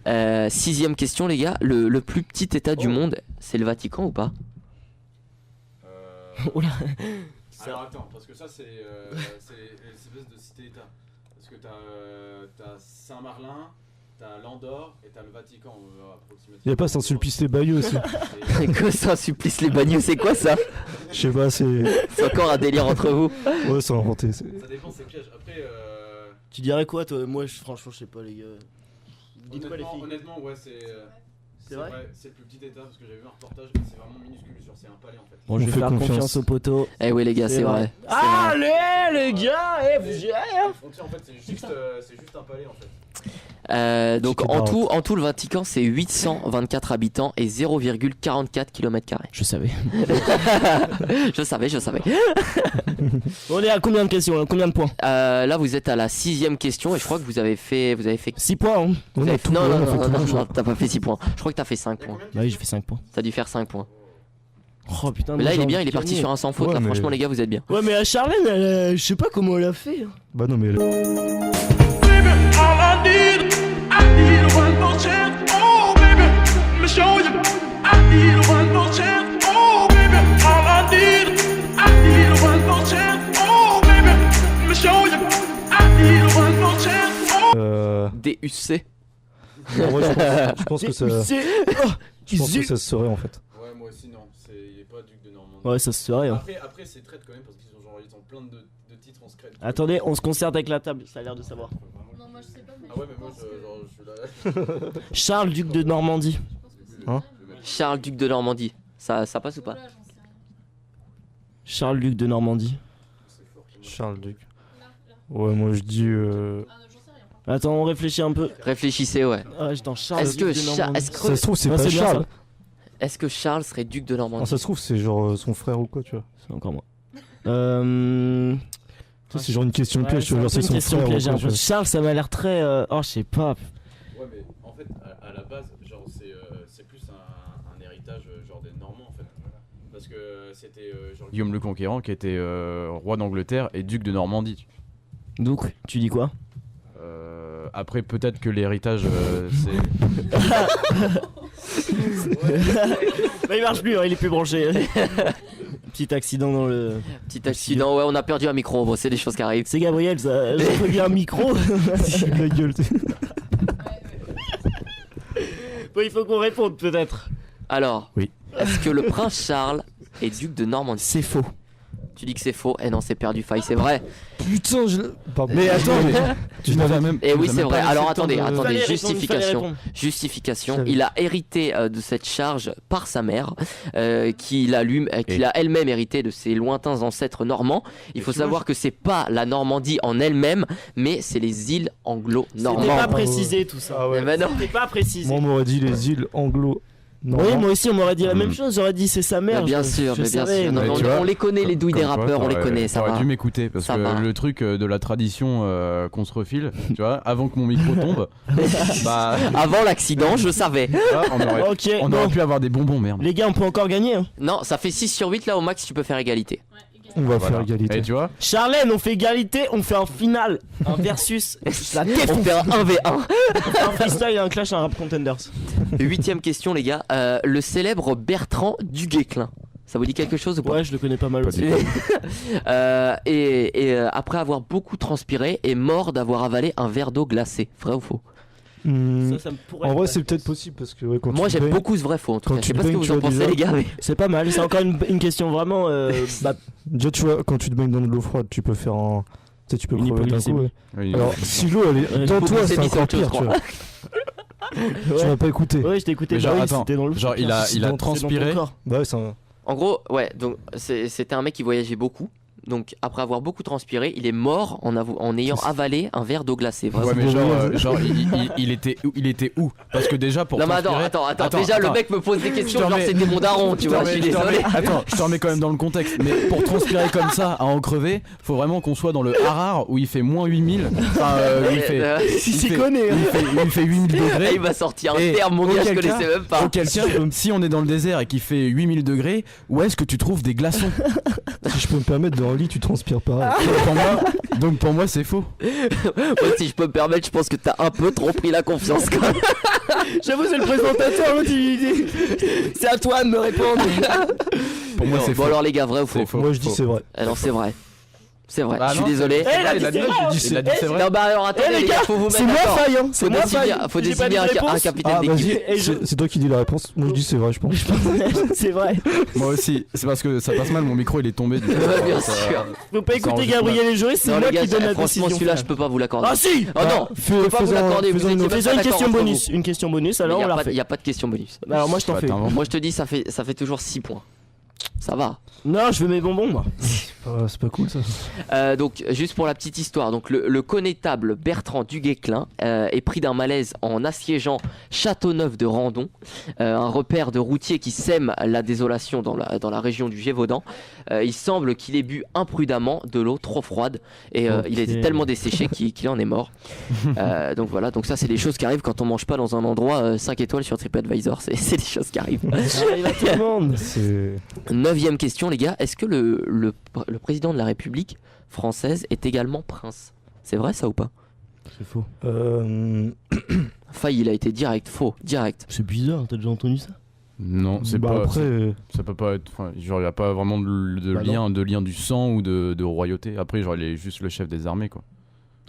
6ème question, les gars. Le plus petit état du monde, c'est le Vatican ou pas? Oula. Alors attends, parce que ça c'est l'espèce de cité-état. Parce que t'as Saint-Marlin, t'as l'Andorre et t'as le Vatican approximativement. Y'a pas Saint-Sulpice les Bayeux aussi. Quoi ça, supplice les bagnoles, c'est quoi ça? Je sais pas, c'est. C'est encore un délire entre vous. Ouais, c'est inventé. Ça dépend, c'est piège. Après, Tu dirais quoi toi? Moi franchement je sais pas les gars. Vous dites quoi les filles? honnêtement, ouais, c'est vrai c'est le plus petit état parce que j'avais vu un reportage, mais c'est vraiment minuscule, genre c'est un palais en fait. Bon, je vais fait faire confiance au poteau. Eh oui les gars, c'est vrai. Allez les gars, vous gérez hein. Les frontières en fait c'est juste un palais en fait. Donc en tout le Vatican c'est 824 habitants et 0,44 km². Je savais. Je savais. On est à combien de questions, combien de points? Là vous êtes à la 6ème question et je crois que vous avez fait 6 points hein. vous On avez a fait- tout. non, on a non, fait non, tout, non, je non, crois. t'as pas fait 6 points. Je crois que t'as fait 5 points. Bah oui j'ai fait 5 points. T'as dû faire 5 points. Oh putain. Mais moi, là il j'ai est bien, envie il est de parti gagner. sur un sans faute Ouais, là, mais- franchement les gars vous êtes bien. Ouais mais à Charlène, je sais pas comment elle a fait. Hein. Bah non, mais. DUC. En vrai, je pense que ça. Je pense que ça se serait en fait. Ouais, moi aussi non, il est pas duc de Normandie. Ouais ça se serait hein. Après c'est traite quand même parce qu'ils ont plein de titres en secret. Attendez, on se concerte avec la table, ça a l'air de savoir. Non, moi je sais pas, mais Ah ouais, mais moi je suis là. Charles, duc de Normandie. Hein? Charles duc de Normandie. Ça passe ou pas? Charles, duc de Normandie. Charles Duc. Ouais, moi je dis. Attends, on réfléchit un peu. Réfléchissez, ouais. Ah, j'étais en Charles, Est-ce duc que de Normandie. Ça se trouve, c'est Ouais, pas c'est bien, Charles. Est-ce que Charles serait duc de Non, Normandie? ça se trouve, c'est genre son frère ou quoi, tu vois. C'est encore moi. Ça, c'est genre une question piège, tu vois. Genre, c'est une son question frère. ou piège. quoi, un tu peu. vois. Charles, ça m'a l'air très. Oh, je sais pas. Ouais, mais en fait, à la base, genre, c'est plus un héritage genre des Normands en fait. Parce que c'était genre Guillaume le Conquérant qui était roi d'Angleterre et duc de Normandie. Donc, tu dis quoi? Après, peut-être que l'héritage, c'est. Bah, il marche plus, hein, il est plus branché. Petit accident dans le. Petit accident, ouais, on a perdu un micro. Bon, c'est des choses qui arrivent. C'est Gabriel, ça. J'ai pris un micro. La gueule, tu sais. Bon, il faut qu'on réponde peut-être. Alors, Oui. est-ce que le prince Charles est duc de Normandie? C'est faux. Tu dis que c'est faux. Eh non, c'est perdu, Faye, c'est vrai. Putain, Pardon. Mais attends, tu n'avais même. Et oui, c'est vrai. Alors Fallait attendez, répondre, justification. J'avais- Il a hérité de cette charge par sa mère, qu'il a elle-même hérité de ses lointains ancêtres normands. Il faut savoir que c'est pas la Normandie en elle-même, mais c'est les îles C'était anglo-normandes. pas précisé tout ça. Ah ouais. Eh ben non. C'était pas précisé. Moi, on m'aurait dit les îles anglo. Non, Oui, non. moi aussi on m'aurait dit la même chose, j'aurais dit c'est sa mère. Mais bien je- sûr, je mais bien savais, sûr. Non, mais- mais tu vois, on les connaît, les douilles des Comme quoi, rappeurs, on les t'aurais- connaît, ça T'aurais va. dû m'écouter parce Ça que va. le truc de la tradition qu'on se refile, tu vois, avant que mon micro tombe, bah, Avant l'accident, je savais. tu vois, Ok, on bon. aurait pu avoir des bonbons, merde. Les gars, on peut encore gagner. Hein. Non, ça fait 6 sur 8, là au max tu peux faire égalité. On va Voilà. faire égalité. Et tu vois, Charlène, on fait égalité, on fait un final, un versus. La tête, On fait un 1v1. un freestyle et un clash, un rap contenders. 8ème question les gars, le célèbre Bertrand du Guesclin. Ça vous dit quelque chose ou pas? Ouais, je le connais pas mal Pas aussi. du Et après avoir beaucoup transpiré, est mort d'avoir avalé un verre d'eau glacée. Vrai ou faux? Ça me pourrait En vrai, pas. c'est peut-être possible parce que ouais, quand Moi tu j'aime baignes- beaucoup ce vrai faux en tout quand cas. Je tu sais pas ce que baignes, vous tu en vois, pensez déjà. les gars, mais C'est pas mal, c'est encore une question vraiment. Bah, Déjà, tu vois, quand tu te baignes dans de l'eau froide, tu peux faire un. Tu sais, tu peux Une crever d'un coup. hypoglycémie. Ouais. oui, Alors, si l'eau elle est dans toi, c'est hypoglycémie, encore c'est autre pire, chose, tu vois. Tu m'as pas écouté. ouais, je t'ai écouté. Mais genre, bah oui, attends, c'était dans le genre, il a c'est dans ton transpiré. corps. Bah ouais, c'est un. en gros, ouais, donc c'était un mec qui voyageait beaucoup. Donc après avoir beaucoup transpiré, il est mort en ayant avalé un verre d'eau glacée. Vrai ou Ouais, faux? mais genre, il était où? Parce que déjà pour Non mais transpirer- attends, déjà le mec me pose des questions, Je te genre remets- c'était mon daron, tu vois, je suis désolé. Attends, je te remets quand même dans le contexte. Mais pour transpirer comme ça, à en crever, faut vraiment qu'on soit dans le Harar où il fait moins 8000. Enfin, où il fait. Si il c'est fait- connu. où il fait 8000 Et degrés. il va sortir un Et terme, mon gars, je auquel cas- connaissais même pas. Auquel cas, si on est dans le désert et qu'il fait 8000 degrés, où est-ce que tu trouves des glaçons? Si je peux me permettre, dans le lit, tu transpires pareil. Donc pour moi, c'est faux. Moi, si je peux me permettre, je pense que t'as un peu trop pris la confiance quand même. J'avoue, c'est le présentateur, l'autre, il dit c'est à toi de me répondre. Pour moi, Non, c'est bon faux. alors les gars, vrai ou faux? C'est faux. Moi, je dis Faux. c'est vrai. Ah non, c'est vrai. C'est vrai, Bah je suis non, désolé. Eh, il a dit Il a dit c'est vrai. c'est vrai. Non bah alors attendez Eh, les gars, faut vous c'est mettre moi d'accord. faille, hein. C'est moi faille. Faut J'ai pas désigner dit de un réponse. capitaine Ah, d'équipe. vas-y, Et je- c'est toi qui dis la réponse. Moi, je dis c'est vrai, je pense. C'est vrai. Moi aussi. C'est parce que ça passe mal. Mon micro, il est tombé. Du coup, Ouais, bien ça- sûr. Faut pas Ça écouter enregistre Gabriel et Joris, c'est Non moi les gars, qui donne la franchement décision. celui-là je peux pas vous l'accorder. Ah si. Oh non, je peux pas vous l'accorder, vous étiez même Faisons pas une d'accord question entre bonus. vous. Une question bonus, Mais alors on la y refait. a pas de question bonus. Alors moi je t'en Bah, fais. attends, Moi je te dis ça fait toujours 6 points. Ça va. Non, je veux mes bonbons moi. C'est pas cool ça. Donc juste pour la petite histoire, donc le connétable Bertrand du Guesclin est pris d'un malaise en assiégeant Châteauneuf de Randon, un repère de routiers qui sème la désolation dans la région du Gévaudan. Il semble qu'il ait bu imprudemment de l'eau trop froide et il a été tellement desséché qu'il en est mort. Donc voilà, donc ça c'est des choses qui arrivent quand on mange pas dans un endroit 5 étoiles sur TripAdvisor, c'est des choses qui arrivent. J'arrive à tout le monde. C'est. 9ème question les gars, est-ce que le président de la République française est également prince? C'est vrai ça ou pas? C'est faux. Faille, il a été direct, faux, direct. C'est bizarre, t'as déjà entendu ça? Non, c'est Bah pas. après. Ça peut pas être. Enfin, genre, il y a pas vraiment de Bah lien du sang ou de royauté. Après, genre, il est juste le chef des armées, quoi.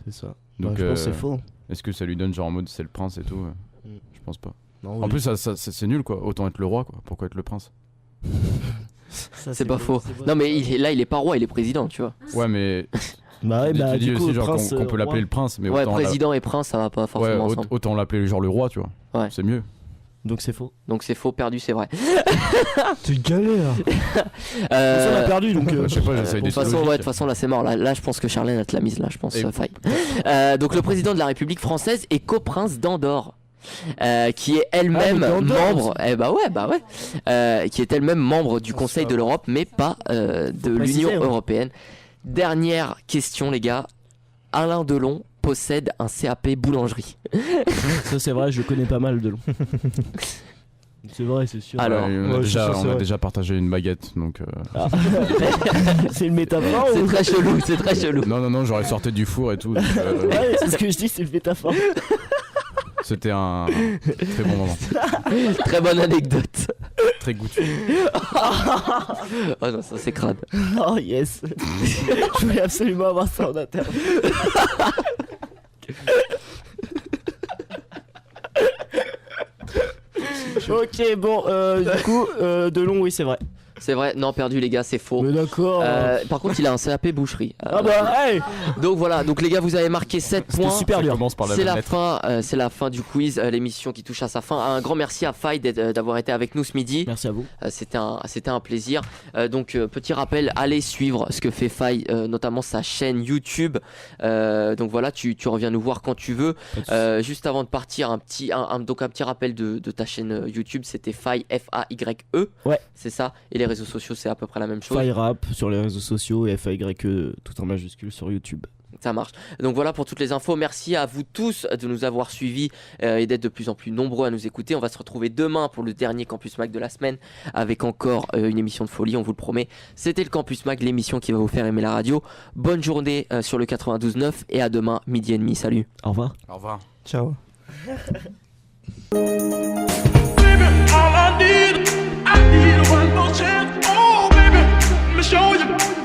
C'est ça. Donc, je pense que c'est faux. est-ce que ça lui donne genre en mode c'est le prince et tout Je pense pas. Non, En plus, c'est nul, quoi. Autant être le roi, quoi. Pourquoi être le prince? ça, C'est pas beau, faux. c'est beau. Non mais là il est pas roi, il est président, tu vois. Ouais, mais Bah ouais, bah tu dis du coup, aussi genre prince, qu'on peut l'appeler roi. le prince, mais Ouais, autant président et prince, ça va pas ouais, forcément ensemble. autant l'appeler genre le roi, tu vois. Ouais. C'est mieux. Donc c'est faux. Donc c'est faux, perdu, c'est vrai. T'es galère. On a perdu donc. Je sais pas, j'essaye De toute d'être façon, logique. ouais, de toute façon, là c'est mort. Là, je pense que Charlène a te la mise. Là, je pense Et- faille. Donc le président de la République française est coprince d'Andorre. Qui est elle-même Ah, mais d'Andorre membre, qui est elle-même membre du Conseil de l'Europe, mais pas de préciser, l'Union ouais. européenne. Dernière question, les gars. Alain Delon possède un CAP boulangerie. Ça c'est vrai, je connais pas mal de long. C'est vrai, c'est sûr. Alors, Ouais, on a ouais, déjà, je sais, c'est on a vrai. déjà partagé une baguette, donc. C'est une métaphore c'est ou... très chelou, c'est très chelou. Non, j'aurais sorti du four et tout. donc, Ouais, c'est ce que je dis, c'est une métaphore. c'était un très bon moment, Très bonne anecdote. très goûteux. Oh non, ça c'est crade. Oh yes. Je voulais absolument avoir ça en interview. Ok, bon, du coup, Delon, oui, c'est vrai. C'est vrai, non, perdu les gars, c'est faux. Mais d'accord. Par contre, il a un CAP boucherie. Ah bah, hey. Donc voilà, donc les gars, vous avez marqué 7 points. super dur. C'est la fin du quiz, l'émission qui touche à sa fin. Un grand merci à Faye d'avoir été avec nous ce midi. Merci à vous. C'était un plaisir. Donc petit rappel, allez suivre ce que fait Faye, notamment sa chaîne YouTube. Donc voilà, tu reviens nous voir quand tu veux. Juste avant de partir, un petit rappel de ta chaîne YouTube. C'était Faye, F-A-Y-E. Ouais. C'est ça. Et les réseaux sociaux, c'est à peu près la même chose. Faye Rap sur les réseaux sociaux et FAYE tout en majuscule sur YouTube. Ça marche. Donc voilà pour toutes les infos. Merci à vous tous de nous avoir suivis et d'être de plus en plus nombreux à nous écouter. On va se retrouver demain pour le dernier Campus Mag de la semaine avec encore une émission de folie, on vous le promet. C'était le Campus Mag, l'émission qui va vous faire aimer la radio. Bonne journée sur le 92.9 et à demain, 12h30. Salut. Au revoir. Au revoir. Ciao. I need one more chance. Oh, baby, let me show you.